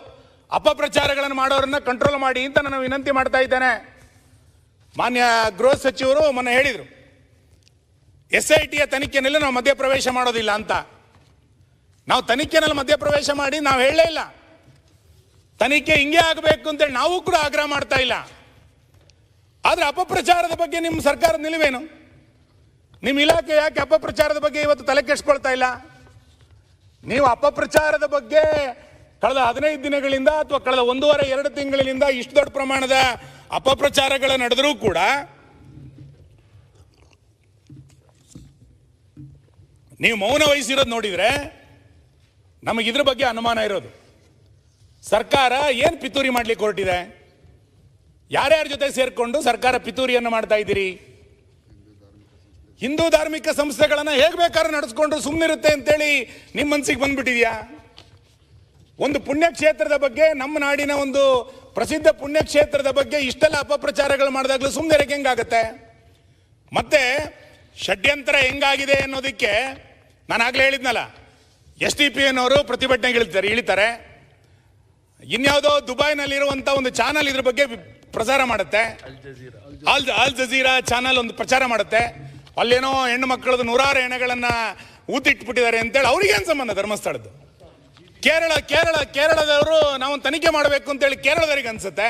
ಅಪಪ್ರಚಾರಗಳನ್ನು ಮಾಡೋರನ್ನ ಕಂಟ್ರೋಲ್ ಮಾಡಿ ಅಂತ ನಾನು ವಿನಂತಿ ಮಾಡ್ತಾ ಇದ್ದೇನೆ. ಮಾನ್ಯ ಗೃಹ ಸಚಿವರು ಮೊನ್ನೆ ಹೇಳಿದರು SITಯ ತನಿಖೆನಲ್ಲಿ ನಾವು ಮಧ್ಯಪ್ರವೇಶ ಮಾಡೋದಿಲ್ಲ ಅಂತ. ನಾವು ತನಿಖೆನಲ್ಲಿ ಮಧ್ಯಪ್ರವೇಶ ಮಾಡಿ ನಾವು ಹೇಳಲೇ ಇಲ್ಲ. ತನಿಖೆ ಹಿಂಗೆ ಆಗಬೇಕು ಅಂತೇಳಿ ನಾವು ಕೂಡ ಆಗ್ರಹ ಮಾಡ್ತಾ ಇಲ್ಲ. ಆದರೆ ಅಪಪ್ರಚಾರದ ಬಗ್ಗೆ ನಿಮ್ಮ ಸರ್ಕಾರದ ನಿಲುವೇನು? ನಿಮ್ಮ ಇಲಾಖೆ ಯಾಕೆ ಅಪಪ್ರಚಾರದ ಬಗ್ಗೆ ಇವತ್ತು ತಲೆ ಕೆಡಿಸ್ಕೊಳ್ತಾ ಇಲ್ಲ? ನೀವು ಅಪಪ್ರಚಾರದ ಬಗ್ಗೆ ಕಳೆದ 15 ದಿನಗಳಿಂದ ಅಥವಾ ಕಳೆದ 1.5-2 ತಿಂಗಳಿಂದ ಇಷ್ಟು ದೊಡ್ಡ ಪ್ರಮಾಣದ ಅಪಪ್ರಚಾರಗಳು ನಡೆದರೂ ಕೂಡ ನೀವು ಮೌನ ವಹಿಸಿರೋದು ನೋಡಿದ್ರೆ ನಮಗೆ ಇದ್ರ ಬಗ್ಗೆ ಅನುಮಾನ ಇರೋದು. ಸರ್ಕಾರ ಏನು ಪಿತೂರಿ ಮಾಡ್ಲಿಕ್ಕೆ ಹೊರಟಿದೆ? ಯಾರ್ಯಾರ ಜೊತೆ ಸೇರ್ಕೊಂಡು ಸರ್ಕಾರ ಪಿತೂರಿಯನ್ನು ಮಾಡ್ತಾ ಇದ್ದೀರಿ? ಹಿಂದೂ ಧಾರ್ಮಿಕ ಸಂಸ್ಥೆಗಳನ್ನು ಹೇಗೆ ಬೇಕಾದ್ರೂ ನಡೆಸ್ಕೊಂಡ್ರು ಸುಮ್ಮನಿರುತ್ತೆ ಅಂತೇಳಿ ನಿಮ್ಮ ಮನಸ್ಸಿಗೆ ಬಂದ್ಬಿಟ್ಟಿದ್ಯಾ? ಒಂದು ಪುಣ್ಯಕ್ಷೇತ್ರದ ಬಗ್ಗೆ, ನಮ್ಮ ನಾಡಿನ ಒಂದು ಪ್ರಸಿದ್ಧ ಪುಣ್ಯಕ್ಷೇತ್ರದ ಬಗ್ಗೆ ಇಷ್ಟೆಲ್ಲ ಅಪಪ್ರಚಾರಗಳು ಮಾಡಿದಾಗಲೂ ಸುಮ್ಮನೆ ಹೆಂಗಾಗತ್ತೆ? ಮತ್ತೆ ಷಡ್ಯಂತ್ರ ಹೆಂಗಾಗಿದೆ ಅನ್ನೋದಕ್ಕೆ ನಾನು ಆಗಲೇ ಹೇಳಿದ್ನಲ್ಲ, SDPIನವರು ಪ್ರತಿಭಟನೆಗೆ ಇಳಿತಾರೆ. ಇನ್ಯಾವುದೋ ದುಬೈನಲ್ಲಿರುವಂಥ ಒಂದು ಚಾನಲ್ ಇದ್ರ ಬಗ್ಗೆ ಪ್ರಚಾರ ಮಾಡುತ್ತೆ, ಅಲ್ ಜಜೀರಾ ಚಾನಲ್ ಒಂದು ಪ್ರಚಾರ ಮಾಡುತ್ತೆ. ಅಲ್ಲೇನೋ ಹೆಣ್ಣು ಮಕ್ಕಳದು 100 ಹೆಣೆಗಳನ್ನು ಊತಿಟ್ಬಿಟ್ಟಿದ್ದಾರೆ ಅಂತೇಳಿ ಅವ್ರಿಗೇನು ಸಂಬಂಧ ಧರ್ಮಸ್ಥಳದ್ದು? ಕೇರಳದವರು ನಾವು ತನಿಖೆ ಮಾಡಬೇಕು ಅಂತೇಳಿ ಕೇರಳದವರಿಗೆ ಅನ್ಸುತ್ತೆ.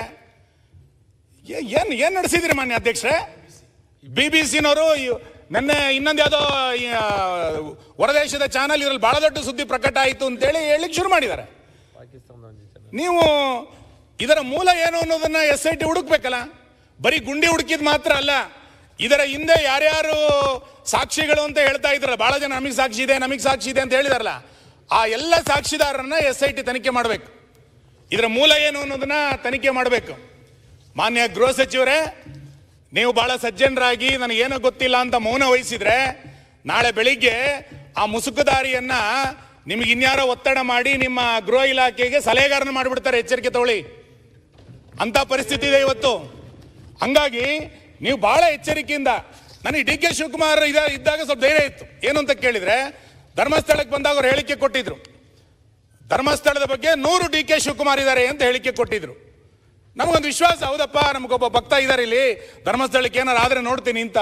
ಏನು ನಡೆಸಿದ್ರಿ ಮಾನ್ಯ ಅಧ್ಯಕ್ಷರೇ? BBC-ನವರು ನಿನ್ನೆ ಇನ್ನೊಂದು ಯಾವುದೋ ಹೊರದೇಶದ ಚಾನಲ್ ಇದರಲ್ಲಿ ಬಹಳ ದೊಡ್ಡ ಸುದ್ದಿ ಪ್ರಕಟ ಆಯಿತು ಅಂತೇಳಿ ಹೇಳಿಕ್ಕೆ ಶುರು ಮಾಡಿದ್ದಾರೆ. ನೀವು ಇದರ ಮೂಲ ಏನು ಅನ್ನೋದನ್ನ SIT ಹುಡುಕ್ಬೇಕಲ್ಲ. ಬರೀ ಗುಂಡಿ ಹುಡುಕಿದ್ ಮಾತ್ರ ಅಲ್ಲ, ಇದರ ಹಿಂದೆ ಯಾರ್ಯಾರು ಸಾಕ್ಷಿಗಳು ಅಂತ ಹೇಳ್ತಾ ಇದ್ರಲ್ಲ, ಬಹಳ ಜನ ನಮಗೆ ಸಾಕ್ಷಿ ಇದೆ ಅಂತ ಹೇಳಿದಾರಲ್ಲ, ಆ ಎಲ್ಲ ಸಾಕ್ಷಿದಾರರನ್ನ SIT ತನಿಖೆ ಮಾಡಬೇಕು. ಇದರ ಮೂಲ ಏನು ಅನ್ನೋದನ್ನ ತನಿಖೆ ಮಾಡಬೇಕು. ಮಾನ್ಯ ಗೃಹ ಸಚಿವರೇ, ನೀವು ಬಹಳ ಸಜ್ಜನರಾಗಿ ನನಗೇನೋ ಗೊತ್ತಿಲ್ಲ ಅಂತ ಮೌನ ವಹಿಸಿದ್ರೆ ನಾಳೆ ಬೆಳಿಗ್ಗೆ ಆ ಮುಸುಕುದಾರಿಯನ್ನ ನಿಮಗೆ ಇನ್ಯಾರೋ ಒತ್ತಡ ಮಾಡಿ ನಿಮ್ಮ ಗೃಹ ಇಲಾಖೆಗೆ ಸಲಹೆಗಾರನ ಮಾಡಿಬಿಡ್ತಾರೆ. ಎಚ್ಚರಿಕೆ ತಗೊಳ್ಳಿ, ಅಂತ ಪರಿಸ್ಥಿತಿ ಇದೆ ಇವತ್ತು. ಹಂಗಾಗಿ ನೀವು ಬಹಳ ಎಚ್ಚರಿಕೆಯಿಂದ, ನನಗೆ DK ಶಿವಕುಮಾರ್ ಇದ್ದಾಗ ಸ್ವಲ್ಪ ಧೈರ್ಯ ಇತ್ತು. ಏನು ಅಂತ ಕೇಳಿದ್ರೆ, ಧರ್ಮಸ್ಥಳಕ್ಕೆ ಬಂದಾಗ ಅವ್ರು ಹೇಳಿಕೆ ಕೊಟ್ಟಿದ್ರು, ಧರ್ಮಸ್ಥಳದ ಬಗ್ಗೆ 100 DK ಶಿವಕುಮಾರ್ ಇದ್ದಾರೆ ಅಂತ ಹೇಳಿಕೆ ಕೊಟ್ಟಿದ್ರು. ನಮಗೊಂದು ವಿಶ್ವಾಸ, ಹೌದಪ್ಪ ನಮಗೊಬ್ಬ ಭಕ್ತ ಇದ್ದಾರೆ ಇಲ್ಲಿ, ಧರ್ಮಸ್ಥಳಕ್ಕೆ ಏನಾರು ಆದ್ರೆ ನೋಡ್ತೀನಿ ಅಂತ.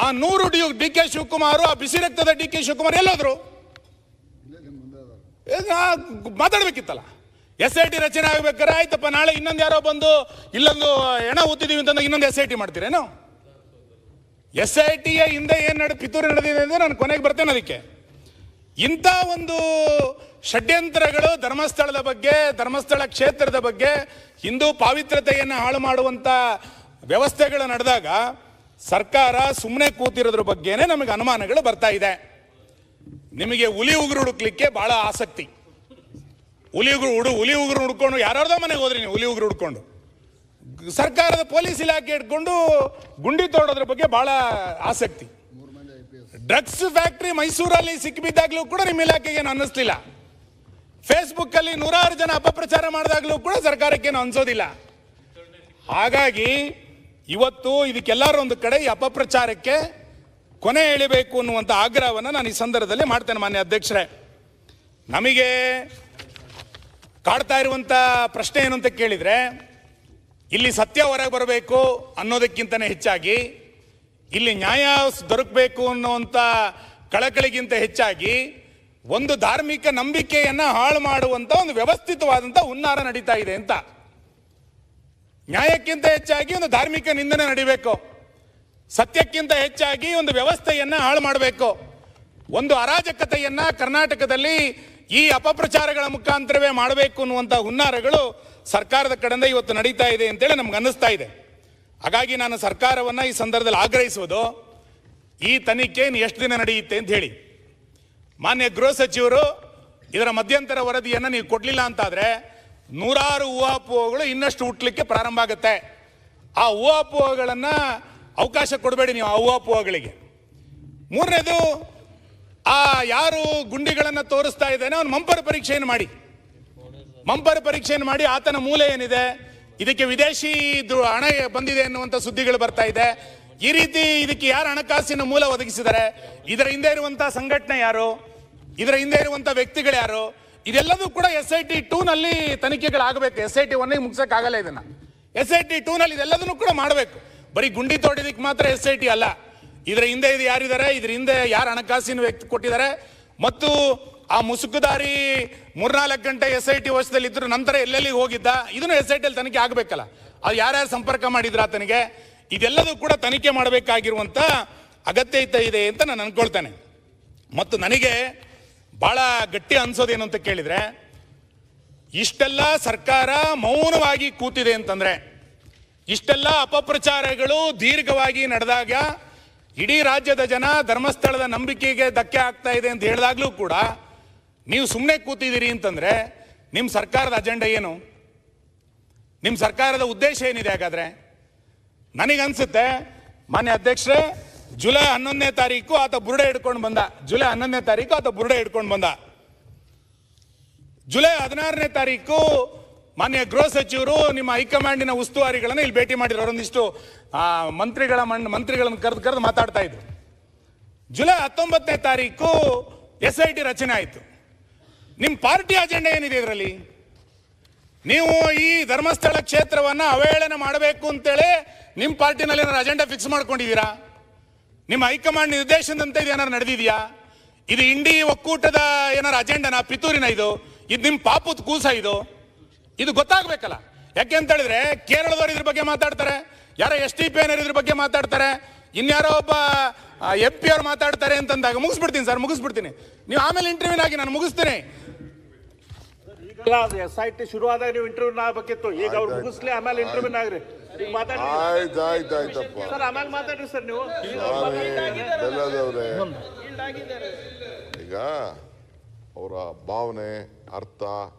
ಆ 100 DK ಶಿವಕುಮಾರ್, ಆ ಬಿಸಿ ರಕ್ತದ DK ಶಿವಕುಮಾರ್ ಎಲ್ಲೋದ್ರು? ಮಾತಾಡ್ಬೇಕಿತ್ತಲ್ಲ. SIT ರಚನೆ ಆಗ್ಬೇಕಾರೆ ಆಯ್ತಪ್ಪ, ನಾಳೆ ಇನ್ನೊಂದು ಯಾರೋ ಬಂದು ಇಲ್ಲೊಂದು ಹೆಣ ಊತಿದೀವಿ ಅಂತಂದ್ರೆ ಇನ್ನೊಂದು SIT ಮಾಡ್ತೀರೇನು? SITಯ ಹಿಂದೆ ಏನು ಪಿತೂರಿ ನಡೆದಿದೆ ಅಂದ್ರೆ ನಾನು ಕೊನೆಗೆ ಬರ್ತೇನೆ ಅದಕ್ಕೆ. ಇಂಥ ಒಂದು ಷಡ್ಯಂತ್ರಗಳು ಧರ್ಮಸ್ಥಳದ ಬಗ್ಗೆ, ಧರ್ಮಸ್ಥಳ ಕ್ಷೇತ್ರದ ಬಗ್ಗೆ, ಹಿಂದೂ ಪಾವಿತ್ರತೆಯನ್ನು ಹಾಳು ಮಾಡುವಂಥ ವ್ಯವಸ್ಥೆಗಳು ನಡೆದಾಗ ಸರ್ಕಾರ ಸುಮ್ಮನೆ ಕೂತಿರೋದ್ರ ಬಗ್ಗೆನೇ ನಮಗೆ ಅನುಮಾನಗಳು ಬರ್ತಾ ಇದೆ. ನಿಮಗೆ ಹುಲಿ ಉಗುರು ಹುಡುಕ್ಲಿಕ್ಕೆ ಬಹಳ ಆಸಕ್ತಿ. ಹುಲಿ ಉಗುರು ಹುಡ್ಕೊಂಡು ಯಾರ್ಯಾರ್ದೋ ಮನೆಗೆ ಹೋದ್ರಿ ನೀವು, ಹುಲಿ ಉಗುರು ಹುಡ್ಕೊಂಡು ಸರ್ಕಾರದ ಪೊಲೀಸ್ ಇಲಾಖೆ ಇಟ್ಕೊಂಡು ಗುಂಡಿ ತೋಡೋದ್ರ ಬಗ್ಗೆ ಬಹಳ ಆಸಕ್ತಿ. ಡ್ರಗ್ಸ್ ಫ್ಯಾಕ್ಟ್ರಿ ಮೈಸೂರಲ್ಲಿ ಸಿಕ್ಕಿಬಿದ್ದಾಗಲೂ ಕೂಡ ನಿಮ್ಮ ಇಲಾಖೆಗೆ ಏನು ಅನ್ನಿಸ್ಲಿಲ್ಲ. ಫೇಸ್ಬುಕ್ ಅಲ್ಲಿ ನೂರಾರು ಜನ ಅಪಪ್ರಚಾರ ಮಾಡಿದಾಗಲೂ ಕೂಡ ಸರ್ಕಾರಕ್ಕೇನು ಅನ್ಸೋದಿಲ್ಲ. ಹಾಗಾಗಿ ಇವತ್ತು ಇದಕ್ಕೆಲ್ಲರೂ ಒಂದು ಕಡೆ ಈ ಅಪಪ್ರಚಾರಕ್ಕೆ ಕೊನೆ ಎಳಿಬೇಕು ಅನ್ನುವಂಥ ಆಗ್ರಹವನ್ನು ನಾನು ಈ ಸಂದರ್ಭದಲ್ಲಿ ಮಾಡ್ತೇನೆ. ಮಾನ್ಯ ಅಧ್ಯಕ್ಷರೇ, ನಮಗೆ ಕಾಡ್ತಾ ಇರುವಂಥ ಪ್ರಶ್ನೆ ಏನು ಅಂತ ಕೇಳಿದರೆ, ಇಲ್ಲಿ ಸತ್ಯ ಹೊರಗೆ ಬರಬೇಕು ಅನ್ನೋದಕ್ಕಿಂತಲೇ ಹೆಚ್ಚಾಗಿ, ಇಲ್ಲಿ ನ್ಯಾಯ ದೊರಕಬೇಕು ಅನ್ನುವಂಥ ಕಳಕಳಿಗಿಂತ ಹೆಚ್ಚಾಗಿ ಒಂದು ಧಾರ್ಮಿಕ ನಂಬಿಕೆಯನ್ನು ಹಾಳು ಮಾಡುವಂಥ ಒಂದು ವ್ಯವಸ್ಥಿತವಾದಂಥ ಹುನ್ನಾರ ನಡೀತಾ ಇದೆ ಅಂತ. ನ್ಯಾಯಕ್ಕಿಂತ ಹೆಚ್ಚಾಗಿ ಒಂದು ಧಾರ್ಮಿಕ ನಿಂದನೆ ನಡಿಬೇಕು, ಸತ್ಯಕ್ಕಿಂತ ಹೆಚ್ಚಾಗಿ ಒಂದು ವ್ಯವಸ್ಥೆಯನ್ನು ಹಾಳು ಮಾಡಬೇಕು, ಒಂದು ಅರಾಜಕತೆಯನ್ನು ಕರ್ನಾಟಕದಲ್ಲಿ ಈ ಅಪಪ್ರಚಾರಗಳ ಮುಖಾಂತರವೇ ಮಾಡಬೇಕು ಅನ್ನುವಂಥ ಹುನ್ನಾರಗಳು ಸರ್ಕಾರದ ಕಡೆಯಿಂದ ಇವತ್ತು ನಡೀತಾ ಇದೆ ಅಂತೇಳಿ ನಮ್ಗೆ ಅನ್ನಿಸ್ತಾ ಇದೆ. ಹಾಗಾಗಿ ನಾನು ಸರ್ಕಾರವನ್ನು ಈ ಸಂದರ್ಭದಲ್ಲಿ ಆಗ್ರಹಿಸುವುದು, ಈ ತನಿಖೆ ಎಷ್ಟು ದಿನ ನಡೆಯುತ್ತೆ ಅಂತ ಹೇಳಿ. ಮಾನ್ಯ ಗೃಹ ಸಚಿವರು ಇದರ ಮಧ್ಯಂತರ ವರದಿಯನ್ನು ನೀವು ಕೊಡಲಿಲ್ಲ ಅಂತಾದರೆ ನೂರಾರು ಊಹಾಪೋಹಗಳು ಇನ್ನಷ್ಟು ಹುಟ್ಟಲಿಕ್ಕೆ ಪ್ರಾರಂಭ ಆಗುತ್ತೆ. ಆ ಊಹಾಪೋಹಗಳನ್ನು ಅವಕಾಶ ಕೊಡಬೇಡಿ ನೀವು, ಆ ಊಹಾಪೋಹಗಳಿಗೆ. ಮೂರನೇದು, ಆ ಯಾರು ಗುಂಡಿಗಳನ್ನು ತೋರಿಸ್ತಾ ಇದ್ದಾನೆ ಅವನು ಮಂಪರ್ ಪರೀಕ್ಷೆಯನ್ನು ಮಾಡಿ, ಮಂಪರ್ ಪರೀಕ್ಷೆಯನ್ನು ಮಾಡಿ ಆತನ ಮೂಲ ಏನಿದೆ, ಇದಕ್ಕೆ ವಿದೇಶಿ ಹಣ ಬಂದಿದೆ ಅನ್ನುವಂಥ ಸುದ್ದಿಗಳು ಬರ್ತಾ ಇದೆ. ಈ ರೀತಿ ಇದಕ್ಕೆ ಯಾರು ಹಣಕಾಸಿನ ಮೂಲ ಒದಗಿಸಿದ್ದಾರೆ, ಇದರ ಹಿಂದೆ ಇರುವಂಥ ಸಂಘಟನೆ ಯಾರು, ಇದರ ಹಿಂದೆ ಇರುವಂಥ ವ್ಯಕ್ತಿಗಳು ಯಾರು, ಇದೆಲ್ಲದೂ ಕೂಡ SIT 2 ನಲ್ಲಿ ತನಿಖೆಗಳಾಗಬೇಕು. SIT 1 ಮುಗಿಸೋಕ್ಕಾಗಲ್ಲ ಇದನ್ನು. SIT 2 ನಲ್ಲಿ ಇದೆಲ್ಲದನ್ನು ಕೂಡ ಮಾಡಬೇಕು. ಬರೀ ಗುಂಡಿ ತೋಡಿದಕ್ಕೆ ಮಾತ್ರ SIT ಅಲ್ಲ, ಇದರ ಹಿಂದೆ ಇದು ಯಾರಿದ್ದಾರೆ, ಇದರ ಹಿಂದೆ ಯಾರು ಹಣಕಾಸಿನ ವ್ಯಕ್ತಿ ಕೊಟ್ಟಿದ್ದಾರೆ, ಮತ್ತು ಆ ಮುಸುಕುದಾರಿ 3-4 ಗಂಟೆ SIT ವಶದಲ್ಲಿ ಇದ್ರು ನಂತರ ಎಲ್ಲೆಲ್ಲಿ ಹೋಗಿದ್ದ, ಇದನ್ನು SIT ಅಲ್ಲಿ ತನಿಖೆ ಆಗಬೇಕಲ್ಲ. ಅದು ಯಾರ್ಯಾರು ಸಂಪರ್ಕ ಮಾಡಿದ್ರ ಆತನಿಗೆ, ಇದೆಲ್ಲದೂ ಕೂಡ ತನಿಖೆ ಮಾಡಬೇಕಾಗಿರುವಂಥ ಅಗತ್ಯತೆ ಇದೆ ಅಂತ ನಾನು ಅನ್ಕೊಳ್ತೇನೆ. ಮತ್ತು ನನಗೆ ಭಾಳ ಗಟ್ಟಿ ಅನ್ಸೋದೇನು ಅಂತ ಕೇಳಿದರೆ, ಇಷ್ಟೆಲ್ಲ ಸರ್ಕಾರ ಮೌನವಾಗಿ ಕೂತಿದೆ ಅಂತಂದರೆ, ಇಷ್ಟೆಲ್ಲ ಅಪಪ್ರಚಾರಗಳು ದೀರ್ಘವಾಗಿ ನಡೆದಾಗ ಇಡೀ ರಾಜ್ಯದ ಜನ ಧರ್ಮಸ್ಥಳದ ನಂಬಿಕೆಗೆ ಧಕ್ಕೆ ಆಗ್ತಾ ಇದೆ ಅಂತ ಹೇಳಿದಾಗಲೂ ಕೂಡ ನೀವು ಸುಮ್ಮನೆ ಕೂತಿದ್ದೀರಿ ಅಂತಂದರೆ ನಿಮ್ಮ ಸರ್ಕಾರದ ಅಜೆಂಡಾ ಏನು, ನಿಮ್ಮ ಸರ್ಕಾರದ ಉದ್ದೇಶ ಏನಿದೆ? ಹಾಗಾದರೆ ನನಗನ್ಸುತ್ತೆ ಮಾನ್ಯ ಅಧ್ಯಕ್ಷರೇ, ಜುಲೈ 11ನೇ ತಾರೀಕು ಆತ ಬುರುಡೆ ಹಿಡ್ಕೊಂಡು ಬಂದ, ಜುಲೈ 11ನೇ ತಾರೀಕು ಆತ ಬುರುಡೆ ಹಿಡ್ಕೊಂಡು ಬಂದ. ಜುಲೈ 16ನೇ ತಾರೀಕು ಮಾನ್ಯ ಗೃಹ ಸಚಿವರು ನಿಮ್ಮ ಹೈಕಮಾಂಡಿನ ಉಸ್ತುವಾರಿಗಳನ್ನು ಇಲ್ಲಿ ಭೇಟಿ ಮಾಡಿದ್ರು. ಅವರೊಂದಿಷ್ಟು ಮಂತ್ರಿಗಳನ್ನು ಕರೆದು ಮಾತಾಡ್ತಾ ಇದ್ರು. ಜುಲೈ 19ನೇ ತಾರೀಕು SIT ರಚನೆ ಆಯಿತು. ನಿಮ್ಮ ಪಾರ್ಟಿ ಅಜೆಂಡಾ ಏನಿದೆ ಇದರಲ್ಲಿ? ನೀವು ಈ ಧರ್ಮಸ್ಥಳ ಕ್ಷೇತ್ರವನ್ನು ಅವಹೇಳನ ಮಾಡಬೇಕು ಅಂತೇಳಿ ನಿಮ್ಮ ಪಾರ್ಟಿನಲ್ಲಿ ಏನಾರು ಅಜೆಂಡಾ ಫಿಕ್ಸ್ ಮಾಡ್ಕೊಂಡಿದ್ದೀರಾ? ನಿಮ್ಮ ಹೈಕಮಾಂಡ್ ನಿರ್ದೇಶನದಂತೆ ಇದು ಏನಾರು ನಡೆದಿದೆಯಾ? ಇದು ಇಂಡಿ ಒಕ್ಕೂಟದ ಏನಾರು ಅಜೆಂಡಾನ, ಪಿತೂರಿನ ಇದು ನಿಮ್ಮ ಪಾಪದ ಕೂಸ ಇದು ಗೊತ್ತಾಗಬೇಕಲ್ಲ. ಯಾಕೆ ಅಂತ ಹೇಳಿದ್ರೆ ಕೇರಳದವರು ಇದ್ರ ಬಗ್ಗೆ ಮಾತಾಡ್ತಾರೆ, ಯಾರೋ STP ಇದ್ರ ಬಗ್ಗೆ ಮಾತಾಡ್ತಾರೆ, ಇನ್ಯಾರೋ ಒಬ್ಬ MP ಅವ್ರು ಮಾತಾಡ್ತಾರೆ ಅಂತಂದಾಗ ಮುಗಿಸ್ಬಿಡ್ತೀನಿ ಸರ್, ಮುಗಿಸ್ಬಿಡ್ತೀನಿ. ನೀವು ಆಮೇಲೆ ಇಂಟರ್ವ್ಯೂನ್ ಆಗಿ ನಾನು ಮುಗಿಸ್ತೀನಿ. SIT ಶುರು ಆದಾಗ ನೀವು ಇಂಟರ್ವ್ಯೂನ್ ಆಗಬೇಕಿತ್ತು, ಈಗ ಅವ್ರು ಮುಗಿಸ್ಲಿ ಆಮೇಲೆ ಇಂಟರ್ವ್ಯೂನ್ ಆಗ್ರಿ. ಆಯ್ತಾಯ್ತಪ್ಪ ಸರ್, ಆಮೇಲೆ ಮಾತಾಡ್ರಿ ಸರ್. ನೀವು ಈಗ ಅವರ ಭಾವನೆ, ಅರ್ಥ,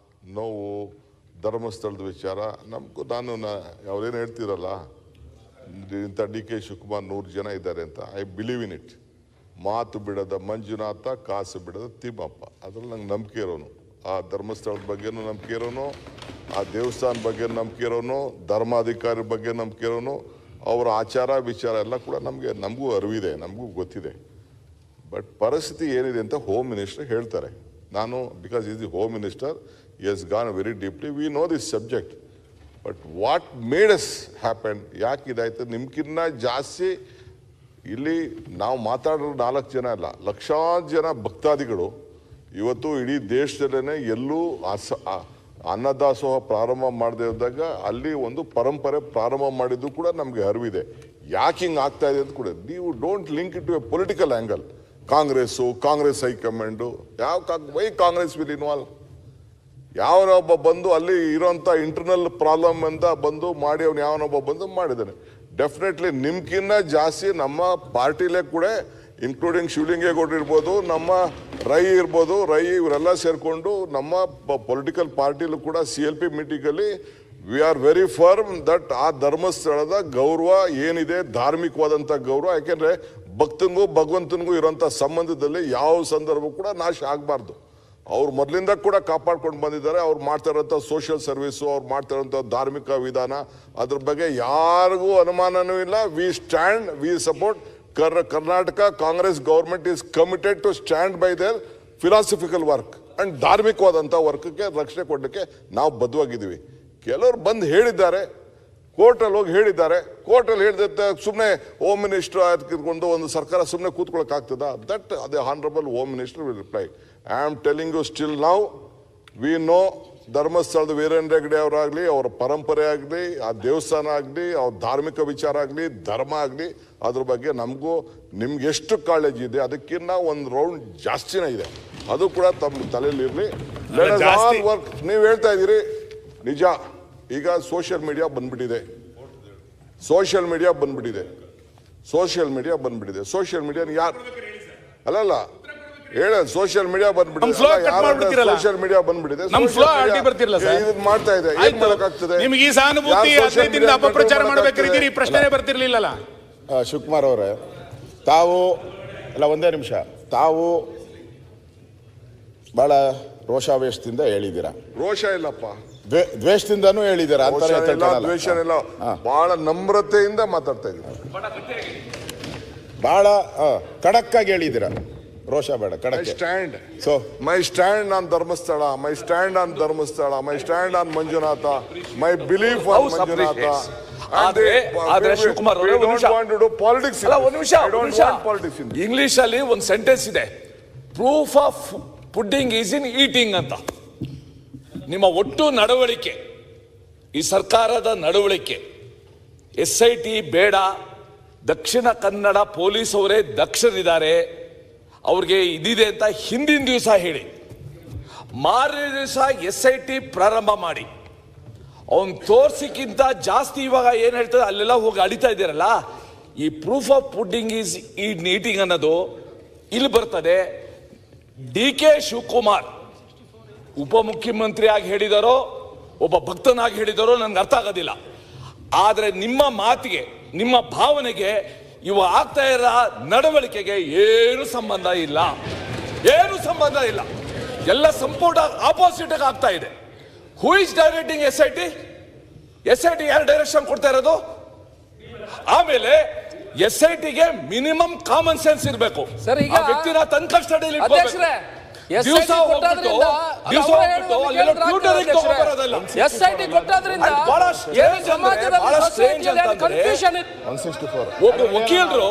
ನೋವು, ಧರ್ಮಸ್ಥಳದ ವಿಚಾರ ನಮಗೂ, ಅವ್ರೇನು ಹೇಳ್ತಿರಲ್ಲ, ಇಂಥ DK ಶಿವಕುಮಾರ್ 100 ಜನ ಇದ್ದಾರೆ ಅಂತ, ಐ ಬಿಲೀವ್ ಇನ್ ಇಟ್. ಮಾತು ಬಿಡದ ಮಂಜುನಾಥ, ಕಾಸು ಬಿಡದ ತಿಮ್ಮಪ್ಪ, ಅದ್ರಲ್ಲಿ ನಂಗೆ ನಂಬಿಕೆ ಇರೋನು. ಆ ಧರ್ಮಸ್ಥಳದ ಬಗ್ಗೆನೂ ನಂಬಿಕೆ ಇರೋನು, ಆ ದೇವಸ್ಥಾನ ಬಗ್ಗೆ ನಂಬಿಕೆ ಇರೋನು, ಧರ್ಮಾಧಿಕಾರಿ ಬಗ್ಗೆ ನಂಬಿಕೆ ಇರೋನು, ಅವರ ಆಚಾರ ವಿಚಾರ ಎಲ್ಲ ಕೂಡ ನಮಗೂ ಅರಿವಿದೆ, ನಮಗೂ ಗೊತ್ತಿದೆ. ಬಟ್ ಪರಿಸ್ಥಿತಿ ಏನಿದೆ ಅಂತ ಹೋಮ್ ಮಿನಿಸ್ಟರ್ ಹೇಳ್ತಾರೆ. ನಾನು because is the home minister, he has gone very deeply, we know this subject. But what made us happen, ಯಾಕೆ ಇದಾಯ್ತು? ನಿಮ್ಗಿನ್ನ ಜಾಸ್ತಿ ಇಲ್ಲಿ ನಾವು ಮಾತಾಡೋ 4 ಜನ ಅಲ್ಲ, ಲಕ್ಷಾಂತರ ಜನ ಭಕ್ತಾದಿಗಳು ಇವತ್ತು ಇಡೀ ದೇಶದಲ್ಲೇ ಎಲ್ಲೂ ಅನ್ನದಾಸೋಹ ಪ್ರಾರಂಭ ಮಾಡದೇ ಇದ್ದಾಗ ಅಲ್ಲಿ ಒಂದು ಪರಂಪರೆ ಪ್ರಾರಂಭ ಮಾಡಿದ್ದು ಕೂಡ ನಮಗೆ ಅರಿವಿದೆ. ಯಾಕೆ ಹಿಂಗೆ ಆಗ್ತಾ ಇದೆ ಅಂತ ಕೂಡ ನೀವು don't link it to a political angle. Congress high command why Congress will involve? ಯಾವನೊಬ್ಬ ಬಂದು ಅಲ್ಲಿ ಇರೋಂಥ ಇಂಟರ್ನಲ್ ಪ್ರಾಬ್ಲಮ್ ಅಂತ ಬಂದು ಮಾಡಿ ಅವ್ನು ಯಾವನೊಬ್ಬ ಬಂದು ಮಾಡಿದ್ದಾನೆ. ಡೆಫಿನೆಟ್ಲಿ ನಿಮ್ಗಿನ್ನ ಜಾಸ್ತಿ ನಮ್ಮ ಪಾರ್ಟಿಲೇ ಕೂಡ, ಇನ್ಕ್ಲೂಡಿಂಗ್ ಶಿವಲಿಂಗೇಗೌಡರು ಇರ್ಬೋದು, ನಮ್ಮ ರೈ ಇರ್ಬೋದು, ಇವರೆಲ್ಲ ಸೇರಿಕೊಂಡು ನಮ್ಮ ಪೊಲಿಟಿಕಲ್ ಪಾರ್ಟಿಲೂ ಕೂಡ CLP ಮೀಟಿಂಗಲ್ಲಿ we are very firm that ಆ ಧರ್ಮಸ್ಥಳದ ಗೌರವ ಏನಿದೆ, ಧಾರ್ಮಿಕವಾದಂಥ ಗೌರವ, ಯಾಕೆಂದರೆ ಭಕ್ತನಿಗೂ ಭಗವಂತನಿಗೂ ಇರೋಂಥ ಸಂಬಂಧದಲ್ಲಿ ಯಾವ ಸಂದರ್ಭ ಕೂಡ ನಾಶ ಆಗಬಾರ್ದು. ಅವ್ರು ಮೊದಲಿಂದ ಕೂಡ ಕಾಪಾಡ್ಕೊಂಡು ಬಂದಿದ್ದಾರೆ. ಅವ್ರು ಮಾಡ್ತಾ ಇರೋಂಥ ಸೋಷಿಯಲ್ ಸರ್ವಿಸು, ಅವ್ರು ಮಾಡ್ತಾ ಇರೋಂಥ ಧಾರ್ಮಿಕ ವಿಧಾನ, ಅದ್ರ ಬಗ್ಗೆ ಯಾರಿಗೂ ಅನುಮಾನನೂ ಇಲ್ಲ. We support Karnataka Congress government is committed to stand by their philosophical work and ಧಾರ್ಮಿಕವಾದಂಥ ವರ್ಕ್ಗೆ ರಕ್ಷಣೆ ಕೊಡಲಿಕ್ಕೆ ನಾವು ಬದ್ಧವಾಗಿದ್ದೀವಿ. ಕೆಲವರು ಬಂದು ಹೇಳಿದ್ದಾರೆ, ಕೋರ್ಟಲ್ಲಿ ಹೋಗಿ ಹೇಳಿದ್ದಾರೆ. ಕೋರ್ಟಲ್ಲಿ ಹೇಳಿದ ಸುಮ್ಮನೆ ಹೋಮ್ ಮಿನಿಸ್ಟರ್ ಅದಕ್ಕಿರ್ಕೊಂಡು ಒಂದು ಸರ್ಕಾರ ಸುಮ್ಮನೆ ಕೂತ್ಕೊಳ್ಳೋಕ್ಕಾಗ್ತದ? ದಟ್ ಅದೇ honourable home minister will reply. I am telling you still now we know ಧರ್ಮಸ್ಥಳದ ವೀರೇಂದ್ರ ಹೆಗ್ಗಡೆ ಅವರಾಗಲಿ, ಅವರ ಪರಂಪರೆ ಆಗಲಿ, ಆ ದೇವಸ್ಥಾನ ಆಗಲಿ, ಅವ್ರ ಧಾರ್ಮಿಕ ವಿಚಾರ ಆಗಲಿ, ಧರ್ಮ ಆಗಲಿ, ಅದ್ರ ಬಗ್ಗೆ ನಮಗೂ ನಿಮ್ಗೆ ಎಷ್ಟು ಕಾಳಜಿ ಇದೆ ಅದಕ್ಕಿಂತ ಒಂದು ರೌಂಡ್ ಜಾಸ್ತಿನೇ ಇದೆ. ಅದು ಕೂಡ ತಮ್ಮ ತಲೆಯಲ್ಲಿರಲಿ. ವರ್ಕ್ ನೀವು ಹೇಳ್ತಾ ಇದ್ದೀರಿ ನಿಜ. ಈಗ ಸೋಷಿಯಲ್ ಮೀಡಿಯಾ ಬಂದ್ಬಿಟ್ಟಿದೆ. ಸೋಷಿಯಲ್ ಮೀಡಿಯಾ ಯಾರು ಅಲ್ಲಲ್ಲ ಹೇಳ ಸೋಷಿಯಲ್ ಮೀಡಿಯಾ ಬಂದ್ಬಿಟ್ಟಿದೆ. ಸೋಷಿಯಲ್ ಮೀಡಿಯಾ ಬಂದ್ಬಿಟ್ಟಿದೆ, ಮಾಡ್ತಾ ಇದೆ. ಏನ್ ಮಾಡಕ್ಕಾಗ್ತದೆ? ನಿಮ್ಗೆ ಈ ಸಹಾನುಭೂತಿ ಅಪಪ್ರಚಾರ ಮಾಡಬೇಕಿದ್ದೀರಿ, ಪ್ರಶ್ನೆ ಬರ್ತಿರ್ಲಿಲ್ಲ. ಶಿವಕುಮಾರ್ ಅವರೇ, ತಾವು ಒಂದೇ ನಿಮಿಷ, ತಾವು ಬಹಳ ರೋಷಾವೇಶದಿಂದ ಹೇಳಿದ್ದೀರಾ. ರೋಷ ಇಲ್ಲಪ್ಪ, ದ್ವೇಷದಿಂದನೂ ಹೇಳಿದ್ದೀರಾ. ದ್ವೇಷ ಇಲ್ಲ, ಬಹಳ ನಮ್ರತೆಯಿಂದ ಮಾತಾಡ್ತಾ ಇದ್ದೀರಾ. ಬಹಳ ಖಡಕ್ಕಾಗಿ ಹೇಳಿದ್ದೀರಾ. ರೋಷ ಬೇಡ, ಖಡಕ್. So my stand on Dharmasthala, my stand on Manjunatha, my belief on Manjunatha. ಆದ್ರೆ ಶಿವಕುಮಾರ್ ಇಂಗ್ಲಿಷ್ ಅಲ್ಲಿ ಒಂದು ಸೆಂಟೆನ್ಸ್ ಇದೆ, proof of pudding is in eating ಅಂತ. ನಿಮ್ಮ ಒಟ್ಟು ನಡವಳಿಕೆ, ಈ ಸರ್ಕಾರದ ನಡವಳಿಕೆ, SIT ಬೇಡ, ದಕ್ಷಿಣ ಕನ್ನಡ ಪೊಲೀಸ್ ಅವರೇ ದಕ್ಷರಿದ್ದಾರೆ, ಅವ್ರಿಗೆ ಇದಿದೆ ಅಂತ ಹಿಂದಿನ ದಿವಸ ಹೇಳಿ, ಮಾರನೇ ದಿವಸ SIT ಪ್ರಾರಂಭ ಮಾಡಿ, ಅವನ್ ತೋರ್ಸಿಕ್ಕಿಂತ ಜಾಸ್ತಿ ಇವಾಗ ಏನ್ ಹೇಳ್ತದೆ ಅಲ್ಲೆಲ್ಲ ಹೋಗಿ ಅಳಿತಾ ಇದ್ದೀರಲ್ಲ. ಈ proof of pudding is eating ಅನ್ನೋದು ಇಲ್ಲಿ ಬರ್ತದೆ. DK ಶಿವಕುಮಾರ್ ಉಪಮುಖ್ಯಮಂತ್ರಿ ಆಗಿ ಹೇಳಿದಾರೋ, ಒಬ್ಬ ಭಕ್ತನಾಗಿ ಹೇಳಿದಾರೋ ನನ್ಗೆ ಅರ್ಥ ಆಗೋದಿಲ್ಲ. ಆದ್ರೆ ನಿಮ್ಮ ಮಾತಿಗೆ, ನಿಮ್ಮ ಭಾವನೆಗೆ, ಇವ ಆಗ್ತಾ ಇರೋ ನಡವಳಿಕೆಗೆ ಏನು ಸಂಬಂಧ ಇಲ್ಲ. ಎಲ್ಲ ಸಂಪೂರ್ಣ ಆಪೋಸಿಟ್ ಆಗ್ತಾ ಇದೆ. ಹೂ ಇಸ್ ಡೈರೆಕ್ಟಿಂಗ್ SIT ಯಾರು ಡೈರೆಕ್ಷನ್ ಕೊಡ್ತಾ ಇರೋದು? ಆಮೇಲೆ SITಗೆ ಮಿನಿಮಮ್ ಕಾಮನ್ ಸೆನ್ಸ್ ಇರಬೇಕು. ಆ ವ್ಯಕ್ತಿನ ತನ್ನ ಕಸ್ಟಡಿಯಲ್ಲಿ ದಿವಸ ಹೋಗ್ಬಿಟ್ಟು ಒಬ್ಬ ವಕೀಲರು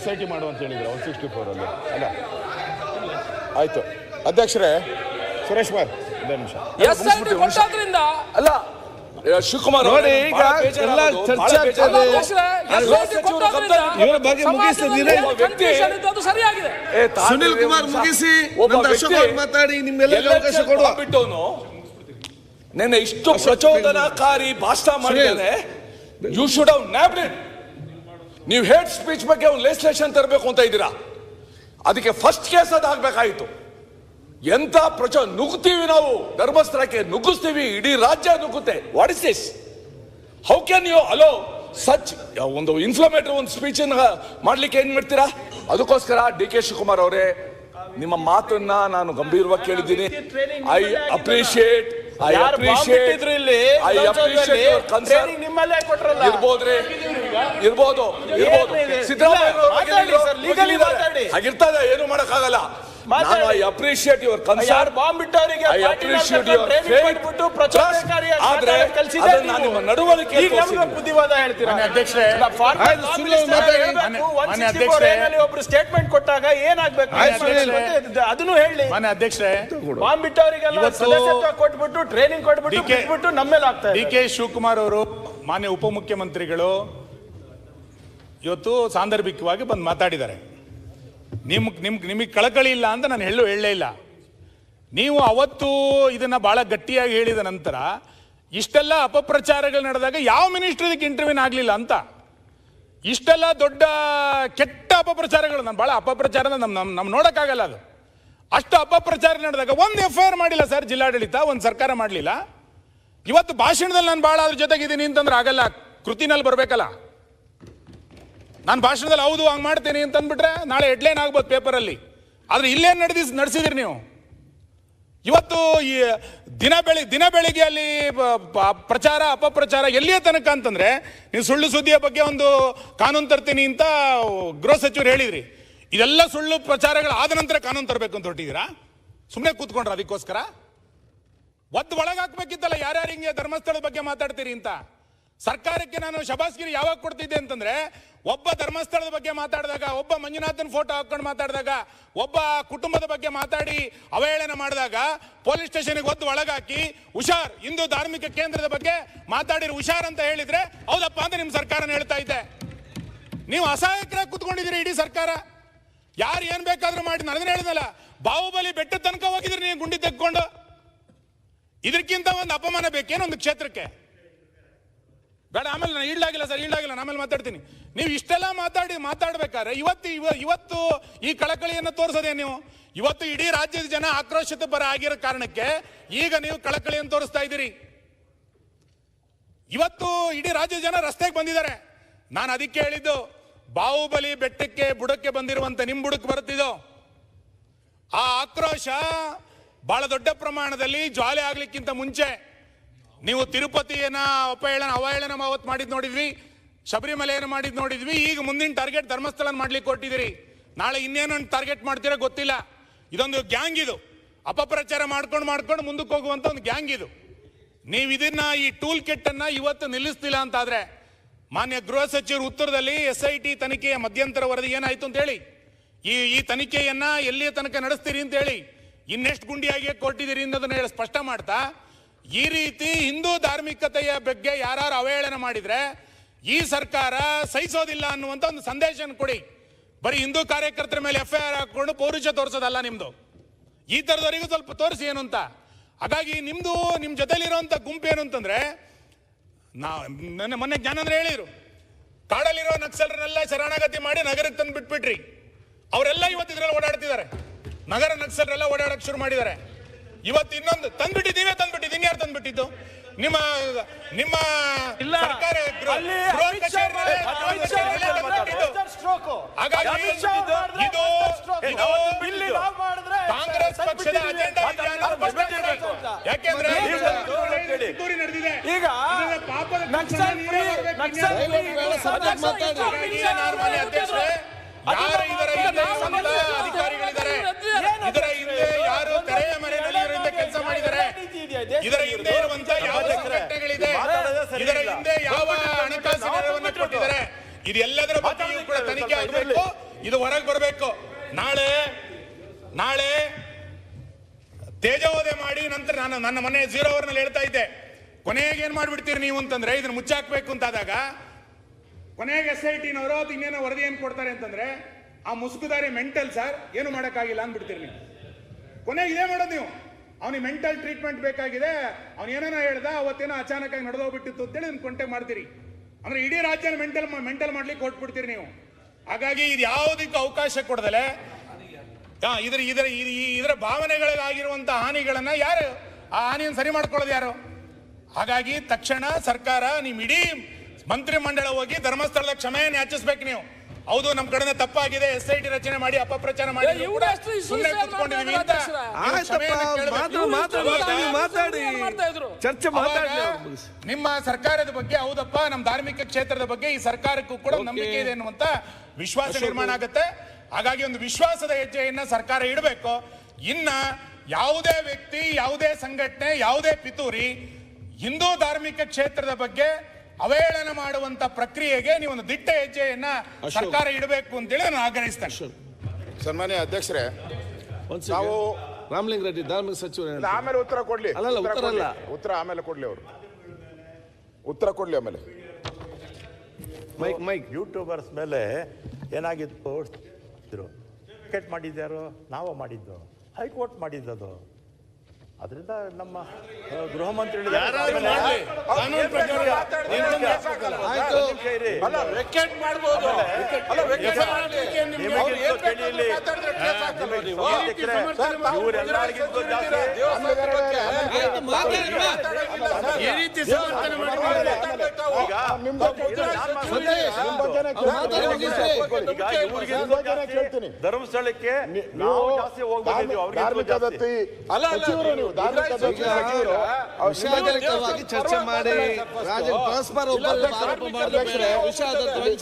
SIT ಮಾಡುವಂತ ಹೇಳಿದ್ರು 164 ಅಲ್ಲಿ. ಅಲ್ಲ ಆಯ್ತು ಅಧ್ಯಕ್ಷರೇ, ಸುರೇಶ್ ಕುಮಾರ್ ಒಂದೇ ನಿಮಿಷ. ಅಲ್ಲ ಶಿವಕುಮಾರ್ ನೋಡಿ, ಈಗ ಎಲ್ಲ ಚರ್ಚೆ ಆಗ್ತದೆ. ಇವರ ಬಗ್ಗೆ ಮುಗಿಸಿದ್ರೆ ಸುನಿಲ್ ಕುಮಾರ್ ಮುಗಿಸಿ ಮಾತಾಡಿ, ನಿಮ್ಮೆಲ್ಲ ಅವಕಾಶ ಕೊಡುವ. ಬಿಟ್ಟವನು ನೆನ್ನೆ ಇಷ್ಟು ಪ್ರಚೋದನಾಕಾರಿ ಭಾಷಣ ಮಾಡಿದ್ದಾನೆ. You should have nabbed it. ನೀವು ಹೇಟ್ ಸ್ಪೀಚ್ ಬಗ್ಗೆ ಒಂದು ಲೆಜಿಸ್ಲೇಷನ್ ತರಬೇಕು ಅಂತ ಇದ್ದೀರಾ. ಅದಕ್ಕೆ ಫಸ್ಟ್ ಕೇಸ್ ಅದು ಆಗ್ಬೇಕಾಗಿತ್ತು. ಎಂತ ನುಗ್ಗುತ್ತೀವಿ ನಾವು, ಧರ್ಮಸ್ಥಳಕ್ಕೆ ನುಗ್ಗಿಸ್ತೀವಿ, ಇಡೀ ರಾಜ್ಯ ನುಗ್ಗುತ್ತೆ. What is this? How can you allow such ಒಂದು ಇನ್ಫ್ಲಮೇಟರಿ ಒಂದು ಸ್ಪೀಚ್ ಮಾಡ್ಲಿಕ್ಕೆ ಏನ್ ಮಾಡ್ತೀರಾ? ಅದಕ್ಕೋಸ್ಕರ DK ಶಿವಕುಮಾರ್ ಅವರೇ, ನಿಮ್ಮ ಮಾತನ್ನ ನಾನು ಗಂಭೀರವಾಗಿ ಕೇಳಿದ್ದೀನಿ. ಐ ಅಪ್ರಿಶಿಯೇಟ್ ಇರ್ಬೋದು ಸಿದ್ದರಾಮಯ್ಯ ಹಾಗಿರ್ತದೆ, ಏನು ಮಾಡಕ್ಕಾಗಲ್ಲ. ನಾನು I appreciate your concern. I appreciate your ಆದ್ರೆ ನಿಮ್ಮ ನಡವಳಿಕೆ ಬುದ್ಧಿವಾದ ಹೇಳ್ತೀರಾ ಅಧ್ಯಕ್ಷರೇ? ಒಬ್ರು ಸ್ಟೇಟ್ಮೆಂಟ್ ಕೊಟ್ಟಾಗ ಏನಾಗ್ಬೇಕು ಅದನ್ನು ಹೇಳಿ. ಅಧ್ಯಕ್ಷರೇ, ಬಾಂಬ್ ಬಿಟ್ಟವರಿಗೆಲ್ಲ ಸದಸ್ಯತ್ವ ಕೊಟ್ಬಿಟ್ಟು ಟ್ರೈನಿಂಗ್ ಕೊಟ್ಬಿಟ್ಟು ನಮ್ಮೇಲೆ ಆಗ್ತಾರೆ. DK ಶಿವಕುಮಾರ್ ಅವರು ಮಾನ್ಯ ಉಪಮುಖ್ಯಮಂತ್ರಿಗಳು ಇವತ್ತು ಸಾಂದರ್ಭಿಕವಾಗಿ ಬಂದು ಮಾತಾಡಿದ್ದಾರೆ. ನಿಮಗೆ ಕಳಕಳಿ ಇಲ್ಲ ಅಂತ ನಾನು ಹೇಳಲೇ ಇಲ್ಲ. ನೀವು ಅವತ್ತು ಇದನ್ನ ಬಹಳ ಗಟ್ಟಿಯಾಗಿ ಹೇಳಿದ ನಂತರ ಇಷ್ಟೆಲ್ಲ ಅಪಪ್ರಚಾರಗಳು ನಡೆದಾಗ ಯಾವ ಮಿನಿಸ್ಟರ್ ಇದಕ್ಕೆ ಇಂಟರ್ವ್ಯೂನ್ ಆಗಲಿಲ್ಲ ಅಂತ, ಇಷ್ಟೆಲ್ಲ ದೊಡ್ಡ ಕೆಟ್ಟ ಅಪಪ್ರಚಾರಗಳು, ನಾನು ಬಹಳ ಅಪಪ್ರಚಾರ ನಮ್ ನೋಡಕ್ಕಾಗಲ್ಲ. ಅದು ಅಷ್ಟು ಅಪಪ್ರಚಾರ ನಡೆದಾಗ ಒಂದು FIR ಮಾಡಿಲ್ಲ ಸರ್ ಜಿಲ್ಲಾಡಳಿತ, ಒಂದು ಸರ್ಕಾರ ಮಾಡಲಿಲ್ಲ. ಇವತ್ತು ಭಾಷಣದಲ್ಲಿ ನಾನು ಬಹಳ ಅದ್ರ ಜೊತೆಗಿದ್ದೀನಿ ಅಂತಂದ್ರೆ ಆಗಲ್ಲ, ಕೃತಿನಲ್ಲಿ ಬರಬೇಕಲ್ಲ. ನಾನು ಭಾಷಣದಲ್ಲಿ ಹೌದು ಹಂಗೆ ಮಾಡ್ತೀನಿ ಅಂತಂದ್ಬಿಟ್ರೆ ನಾಳೆ ಹೆಡ್ಲೈನ್ ಆಗ್ಬೋದು ಪೇಪರಲ್ಲಿ. ಆದರೆ ಇಲ್ಲೇನು ನಡೆಸಿದಿರಿ ನೀವು? ಇವತ್ತು ಈ ದಿನ ಬೆಳಿಗ್ಗೆ ಅಲ್ಲಿ ಪ್ರಚಾರ ಅಪಪ್ರಚಾರ ಎಲ್ಲಿಯ ತನಕ ಅಂತಂದ್ರೆ, ನೀವು ಸುಳ್ಳು ಸುದ್ದಿಯ ಬಗ್ಗೆ ಒಂದು ಕಾನೂನು ತರ್ತೀನಿ ಅಂತ ಗೃಹ ಸಚಿವರು ಹೇಳಿದ್ರಿ. ಇದೆಲ್ಲ ಸುಳ್ಳು ಪ್ರಚಾರಗಳು ಆದ ನಂತರ ಕಾನೂನು ತರಬೇಕು ಅಂತ ಹೊರಟಿದ್ದೀರಾ? ಸುಮ್ಮನೆ ಕೂತ್ಕೊಂಡ್ರ ಅದಕ್ಕೋಸ್ಕರ? ಒದ್ದು ಒಳಗಾಕ್ಬೇಕಿತ್ತಲ್ಲ ಯಾರ್ಯಾರು ಹಿಂಗೆ ಧರ್ಮಸ್ಥಳದ ಬಗ್ಗೆ ಮಾತಾಡ್ತೀರಿ ಅಂತ. ಸರ್ಕಾರಕ್ಕೆ ನಾನು ಶಬಾಸ್ಗಿರಿ ಯಾವಾಗ ಕೊಡ್ತಿದ್ದೆ ಅಂತಂದ್ರೆ, ಒಬ್ಬ ಧರ್ಮಸ್ಥಳದ ಬಗ್ಗೆ ಮಾತಾಡಿದಾಗ, ಒಬ್ಬ ಮಂಜುನಾಥನ್ ಫೋಟೋ ಹಾಕೊಂಡು ಮಾತಾಡಿದಾಗ, ಒಬ್ಬ ಕುಟುಂಬದ ಬಗ್ಗೆ ಮಾತಾಡಿ ಅವಹೇಳನ ಮಾಡಿದಾಗ ಪೊಲೀಸ್ ಸ್ಟೇಷನ್ಗೆ ಒದ್ದು ಒಳಗಾಕಿ ಹುಷಾರ್, ಹಿಂದೂ ಧಾರ್ಮಿಕ ಕೇಂದ್ರದ ಬಗ್ಗೆ ಮಾತಾಡಿರೋ ಹುಷಾರ್ ಅಂತ ಹೇಳಿದ್ರೆ ಹೌದಪ್ಪ ಅಂತ ನಿಮ್ ಸರ್ಕಾರನ ಹೇಳ್ತಾ ಇದ್ದೆ. ನೀವು ಅಸಹಾಯಕರಾಗಿ ಕೂತ್ಕೊಂಡಿದ್ದೀರಿ ಇಡೀ ಸರ್ಕಾರ. ಯಾರು ಏನ್ ಬೇಕಾದ್ರೂ ಮಾಡಿ, ನಾನು ಹೇಳಿದಲ್ಲ, ಬಾಹುಬಲಿ ಬೆಟ್ಟ ತನಕ ಹೋಗಿದ್ರಿ ನೀವು ಗುಂಡಿ ತೆಕ್ಕೊಂಡು. ಇದಕ್ಕಿಂತ ಒಂದು ಅಪಮಾನ ಬೇಕೇನೋ ಒಂದು ಕ್ಷೇತ್ರಕ್ಕೆ? ಬೇಡ, ಆಮೇಲೆ ನಾನು ಈಡಾಗಿಲ್ಲ ಸರ್, ಈಡಾಗಿಲ್ಲ, ಆಮೇಲೆ ಮಾತಾಡ್ತೀನಿ. ನೀವು ಇಷ್ಟೆಲ್ಲ ಮಾತಾಡ್ಬೇಕಾದ್ರೆ ಇವತ್ತು ಈ ಕಳಕಳಿಯನ್ನು ತೋರಿಸೋದೇ ನೀವು? ಇವತ್ತು ಇಡೀ ರಾಜ್ಯದ ಜನ ಆಕ್ರೋಶಿತ ಪರ ಆಗಿರೋ ಕಾರಣಕ್ಕೆ ಈಗ ನೀವು ಕಳಕಳಿಯನ್ನು ತೋರಿಸ್ತಾ ಇದ್ದೀರಿ. ಇವತ್ತು ಇಡೀ ರಾಜ್ಯದ ಜನ ರಸ್ತೆಗೆ ಬಂದಿದ್ದಾರೆ. ನಾನು ಅದಕ್ಕೆ ಹೇಳಿದ್ದು, ಬಾಹುಬಲಿ ಬೆಟ್ಟಕ್ಕೆ ಬುಡಕ್ಕೆ ಬಂದಿರುವಂತ ನಿಮ್ ಬುಡಕ್ಕೆ ಬರುತ್ತಿದ್ದು ಆ ಆಕ್ರೋಶ ಬಹಳ ದೊಡ್ಡ ಪ್ರಮಾಣದಲ್ಲಿ ಜ್ವಾಲೆ ಆಗ್ಲಿಕ್ಕಿಂತ ಮುಂಚೆ ನೀವು ತಿರುಪತಿಯನ್ನ ಅವಹೇಳನ ಅವತ್ತು ಮಾಡಿದ್ ನೋಡಿದ್ವಿ, ಶಬರಿಮಲೆಯನ್ನು ಮಾಡಿದ್ ನೋಡಿದ್ವಿ. ಈಗ ಮುಂದಿನ ಟಾರ್ಗೆಟ್ ಧರ್ಮಸ್ಥಳ ಮಾಡ್ಲಿಕ್ಕೆ ಕೊಟ್ಟಿದ್ದೀರಿ. ನಾಳೆ ಇನ್ನೇನು ಟಾರ್ಗೆಟ್ ಮಾಡ್ತೀರಾ ಗೊತ್ತಿಲ್ಲ. ಇದೊಂದು ಗ್ಯಾಂಗ್, ಇದು ಅಪಪ್ರಚಾರ ಮಾಡ್ಕೊಂಡು ಮುಂದಕ್ಕೆ ಹೋಗುವಂತ ಒಂದು ಗ್ಯಾಂಗ್ ಇದು. ನೀವು ಇದನ್ನ ಈ ಟೂಲ್ ಕಿಟ್ ಅನ್ನ ಇವತ್ತು ನಿಲ್ಲಿಸ್ತಿಲ್ಲ ಅಂತಾದ್ರೆ, ಮಾನ್ಯ ಗೃಹ ಸಚಿವರು ಉತ್ತರದಲ್ಲಿ SIT ತನಿಖೆಯ ಮಧ್ಯಂತರ ವರದಿ ಏನಾಯ್ತು ಅಂತ ಹೇಳಿ, ಈ ತನಿಖೆಯನ್ನ ಎಲ್ಲಿಯ ತನಕ ನಡೆಸ್ತೀರಿ ಅಂತ ಹೇಳಿ, ಇನ್ನೆಷ್ಟು ಗುಂಡಿಯಾಗಿ ಕೊಟ್ಟಿದ್ದೀರಿ ಅನ್ನೋದನ್ನ ಸ್ಪಷ್ಟ ಮಾಡ್ತಾ, ಈ ರೀತಿ ಹಿಂದೂ ಧಾರ್ಮಿಕತೆಯ ಬಗ್ಗೆ ಯಾರು ಅವಹೇಳನ ಮಾಡಿದ್ರೆ ಈ ಸರ್ಕಾರ ಸಹಿಸೋದಿಲ್ಲ ಅನ್ನುವಂತ ಒಂದು ಸಂದೇಶ ಕೊಡಿ. ಬರೀ ಹಿಂದೂ ಕಾರ್ಯಕರ್ತರ ಮೇಲೆ FIR ಹಾಕೊಂಡು ಪೌರುಷ ತೋರಿಸೋದಲ್ಲ ನಿಮ್ದು. ಈ ತರದವರಿಗೂ ಸ್ವಲ್ಪ ತೋರಿಸಿ ಏನು ಅಂತ. ಹಾಗಾಗಿ ನಿಮ್ ಜೊತೆಲಿರುವಂತ ಗುಂಪು ಏನು ಅಂತಂದ್ರೆ, ಮೊನ್ನೆ ಜ್ಞಾನೇಂದ್ರ ಹೇಳಿದ್ರು, ಕಾಡಲ್ಲಿರೋ ನಕ್ಸಲರನ್ನೆಲ್ಲ ಶರಣಾಗತಿ ಮಾಡಿ ನಗರಕ್ಕೆ ತಂದು ಬಿಟ್ಬಿಟ್ರಿ. ಅವರೆಲ್ಲ ಇವತ್ತು ಇದ್ರಲ್ಲಿ ಓಡಾಡ್ತಿದ್ದಾರೆ. ನಗರ ನಕ್ಸಲರೆಲ್ಲ ಓಡಾಡಕ್ ಶುರು ಮಾಡಿದ್ದಾರೆ. ಇವತ್ತು ಇನ್ನೊಂದು ತಂದ್ಬಿಟ್ಟಿದ್ದು, ಇನ್ಯಾರು ತಂದ್ಬಿಟ್ಟಿದ್ದು? ನಿಮ್ಮ ಸರ್ಕಾರ ಕಾಂಗ್ರೆಸ್ ಪಕ್ಷದ ಅಜೆಂಡಾ ಯಾಕೆಂದ್ರೆ ನಡೆದಿದೆ. ಈಗ ಅಧ್ಯಕ್ಷರೇ, ಯಾರು ಇದರ ಹಿಂದೆ ಅಧಿಕಾರಿಗಳಿದ್ದಾರೆ, ಇದರ ಹಿಂದೆ ಯಾರು ತೆರೆಯ ಮರೆಯಲ್ಲಿ ಕೆಲಸ ಮಾಡಿದ್ದಾರೆ, ಇದರ ಹಿಂದೆ ಇರುವಂತ ಯಾವ ಸಂಘಟನೆಗಳಿದೆ, ಇದರ ಹಿಂದೆ ಯಾವ ಹಣಕಾಸು ನೆರವನ್ನು ಕೊಟ್ಟಿದ್ದಾರೆ, ಇದೆಲ್ಲದರ ಬಗ್ಗೆಯೂ ಕೂಡ ತನಿಖೆ ಆಗಬೇಕು. ಇದು ಹೊರಗೆ ಬರಬೇಕು. ನಾಳೆ ತೇಜೋವಧೆ ಮಾಡಿ ನಂತರ ನನ್ನ ಮನೆ 0 ಅವರ್ನಲ್ಲಿ ಹೇಳ್ತಾ ಇದ್ದೆ, ಕೊನೆಗೆ ಏನ್ ಮಾಡ್ಬಿಡ್ತೀರಿ ನೀವು ಅಂತಂದ್ರೆ, ಇದನ್ನ ಮುಚ್ಚಾಕ್ಬೇಕು ಅಂತಾದಾಗ ಕೊನೆಗೆ SIT-ನವರು ಅದು ಇನ್ನೇನೋ ವರದಿ ಏನ್ ಕೊಡ್ತಾರೆ ಅಂತಂದ್ರೆ, ಆ ಮುಸುಕುದಾರಿ ಮೆಂಟಲ್ ಸರ್, ಏನು ಮಾಡೋಕ್ಕಾಗಿಲ್ಲ ಅಂದ್ಬಿಡ್ತೀರಿ ನೀವು. ಕೊನೆಗೆ ಇದೇ ಮಾಡೋದು ನೀವು. ಅವನಿಗೆ ಮೆಂಟಲ್ ಟ್ರೀಟ್ಮೆಂಟ್ ಬೇಕಾಗಿದೆ, ಅವನು ಏನೇನೋ ಹೇಳ್ದ, ಅವತ್ತೇನೋ ಅಚಾನಕ್ ಆಗಿ ನಡೆದೋಗ್ಬಿಟ್ಟಿತ್ತು ಅಂತೇಳಿ ನಿಮ್ಗೆ ಕಾಂಟ್ಯಾಕ್ಟ್ ಮಾಡ್ತೀರಿ. ಅಂದ್ರೆ ಇಡೀ ರಾಜ್ಯನ ಮೆಂಟಲ್ ಮಾಡ್ಲಿಕ್ಕೆ ಹೊರಟ್ಬಿಡ್ತೀರಿ ನೀವು. ಹಾಗಾಗಿ ಇದು ಯಾವುದಕ್ಕೂ ಅವಕಾಶ ಕೊಡದಲೆ ಇದರ ಭಾವನೆಗಳಿಗಾಗಿರುವಂತ ಹಾನಿಗಳನ್ನ ಯಾರು ಆ ಹಾನಿಯನ್ನು ಸರಿ ಮಾಡ್ಕೊಳ್ಳೋದು ಯಾರು? ಹಾಗಾಗಿ ತಕ್ಷಣ ಸರ್ಕಾರ ನಿಮ್ ಇಡೀ ಮಂತ್ರಿ ಮಂಡಳ ಹೋಗಿ ಧರ್ಮಸ್ಥಳದ ಕ್ಷಮೆಯನ್ನು ಯಾಚಿಸ್ಬೇಕು ನೀವು. ಹೌದು, ನಮ್ ಕಡೆ ತಪ್ಪಾಗಿದೆ, SIT ರಚನೆ ಮಾಡಿ ಅಪಪ್ರಚಾರ ಮಾಡಿ ನಿಮ್ಮ ಸರ್ಕಾರದ ಬಗ್ಗೆ, ಹೌದಪ್ಪ ನಮ್ಮ ಧಾರ್ಮಿಕ ಕ್ಷೇತ್ರದ ಬಗ್ಗೆ ಈ ಸರ್ಕಾರಕ್ಕೂ ಕೂಡ ನಂಬಿಕೆ ಇದೆ ಎನ್ನುವಂತ ವಿಶ್ವಾಸ ನಿರ್ಮಾಣ ಆಗುತ್ತೆ. ಹಾಗಾಗಿ ಒಂದು ವಿಶ್ವಾಸದ ಹೆಜ್ಜೆಯನ್ನ ಸರ್ಕಾರ ಇಡಬೇಕು. ಇನ್ನ ಯಾವುದೇ ವ್ಯಕ್ತಿ, ಯಾವುದೇ ಸಂಘಟನೆ, ಯಾವುದೇ ಪಿತೂರಿ ಹಿಂದೂ ಧಾರ್ಮಿಕ ಕ್ಷೇತ್ರದ ಬಗ್ಗೆ ಅವಹೇಳನ ಮಾಡುವಂತ ಪ್ರಕ್ರಿಯೆಗೆ ನೀವು ಒಂದು ದಿಟ್ಟ ಹೆಜ್ಜೆಯನ್ನ ಸರ್ಕಾರ ಇಡಬೇಕು ಅಂತೇಳಿ ನಾನು ಆಗ್ರಹಿಸ್ತೇನೆ. ಸನ್ಮಾನ್ಯ ಅಧ್ಯಕ್ಷರೇ, ನಾವು ರಾಮಲಿಂಗ ರೆಡ್ಡಿ ಧಾರ್ಮಿಕ ಸಚಿವರು ಆಮೇಲೆ ಉತ್ತರ ಕೊಡ್ಲಿ. ಉತ್ತರ ಆಮೇಲೆ ಕೊಡ್ಲಿ, ಅವರು ಉತ್ತರ ಕೊಡ್ಲಿ ಆಮೇಲೆ. ಮೈಕ್ ಯೂಟ್ಯೂಬರ್ಸ್ ಮೇಲೆ ಏನಾಗಿತ್ತು, ಟಿಕೆಟ್ ಮಾಡಿದ್ಯಾರು? ನಾವು ಮಾಡಿದ್ದು, ಹೈಕೋರ್ಟ್ ಮಾಡಿದ್ದದು. ಅದರಿಂದ ನಮ್ಮ ಗೃಹ ಮಂತ್ರಿ ಯಾರಾದ್ರೂ ಮಾಡ್ಲಿ. ಕಾನೂನು ಪ್ರಕಾರ ಅಲ್ಲ ವೆಕೆಟ್ ಮಾಡ್ಬೋದು ಅಲ್ಲ ವೆಕೆಟ್ ಇವರೆಲ್ಲರಿಗಿಂತ ಜಾಸ್ತಿ ಈ ರೀತಿ ಸಮರ್ಥನೆ ಮಾಡಿ ಧರ್ಮಸ್ಥಳಕ್ಕೆ ನಾವು ಜಾಸ್ತಿ ಹೋಗ್ಬಿಟ್ಟಿದ್ದೀವಿ ಅವ್ರಿಗೆ ವಿಷಯಾಧಾರಿತವಾಗಿ ಚರ್ಚೆ ಮಾಡಿ ಪರಸ್ಪರ ಒಬ್ಬರಿಗೆ ಆರೋಪ ಮಾಡಿದ್ರೆ ವಿಷಯಾಧಾರಿತವಾಗಿ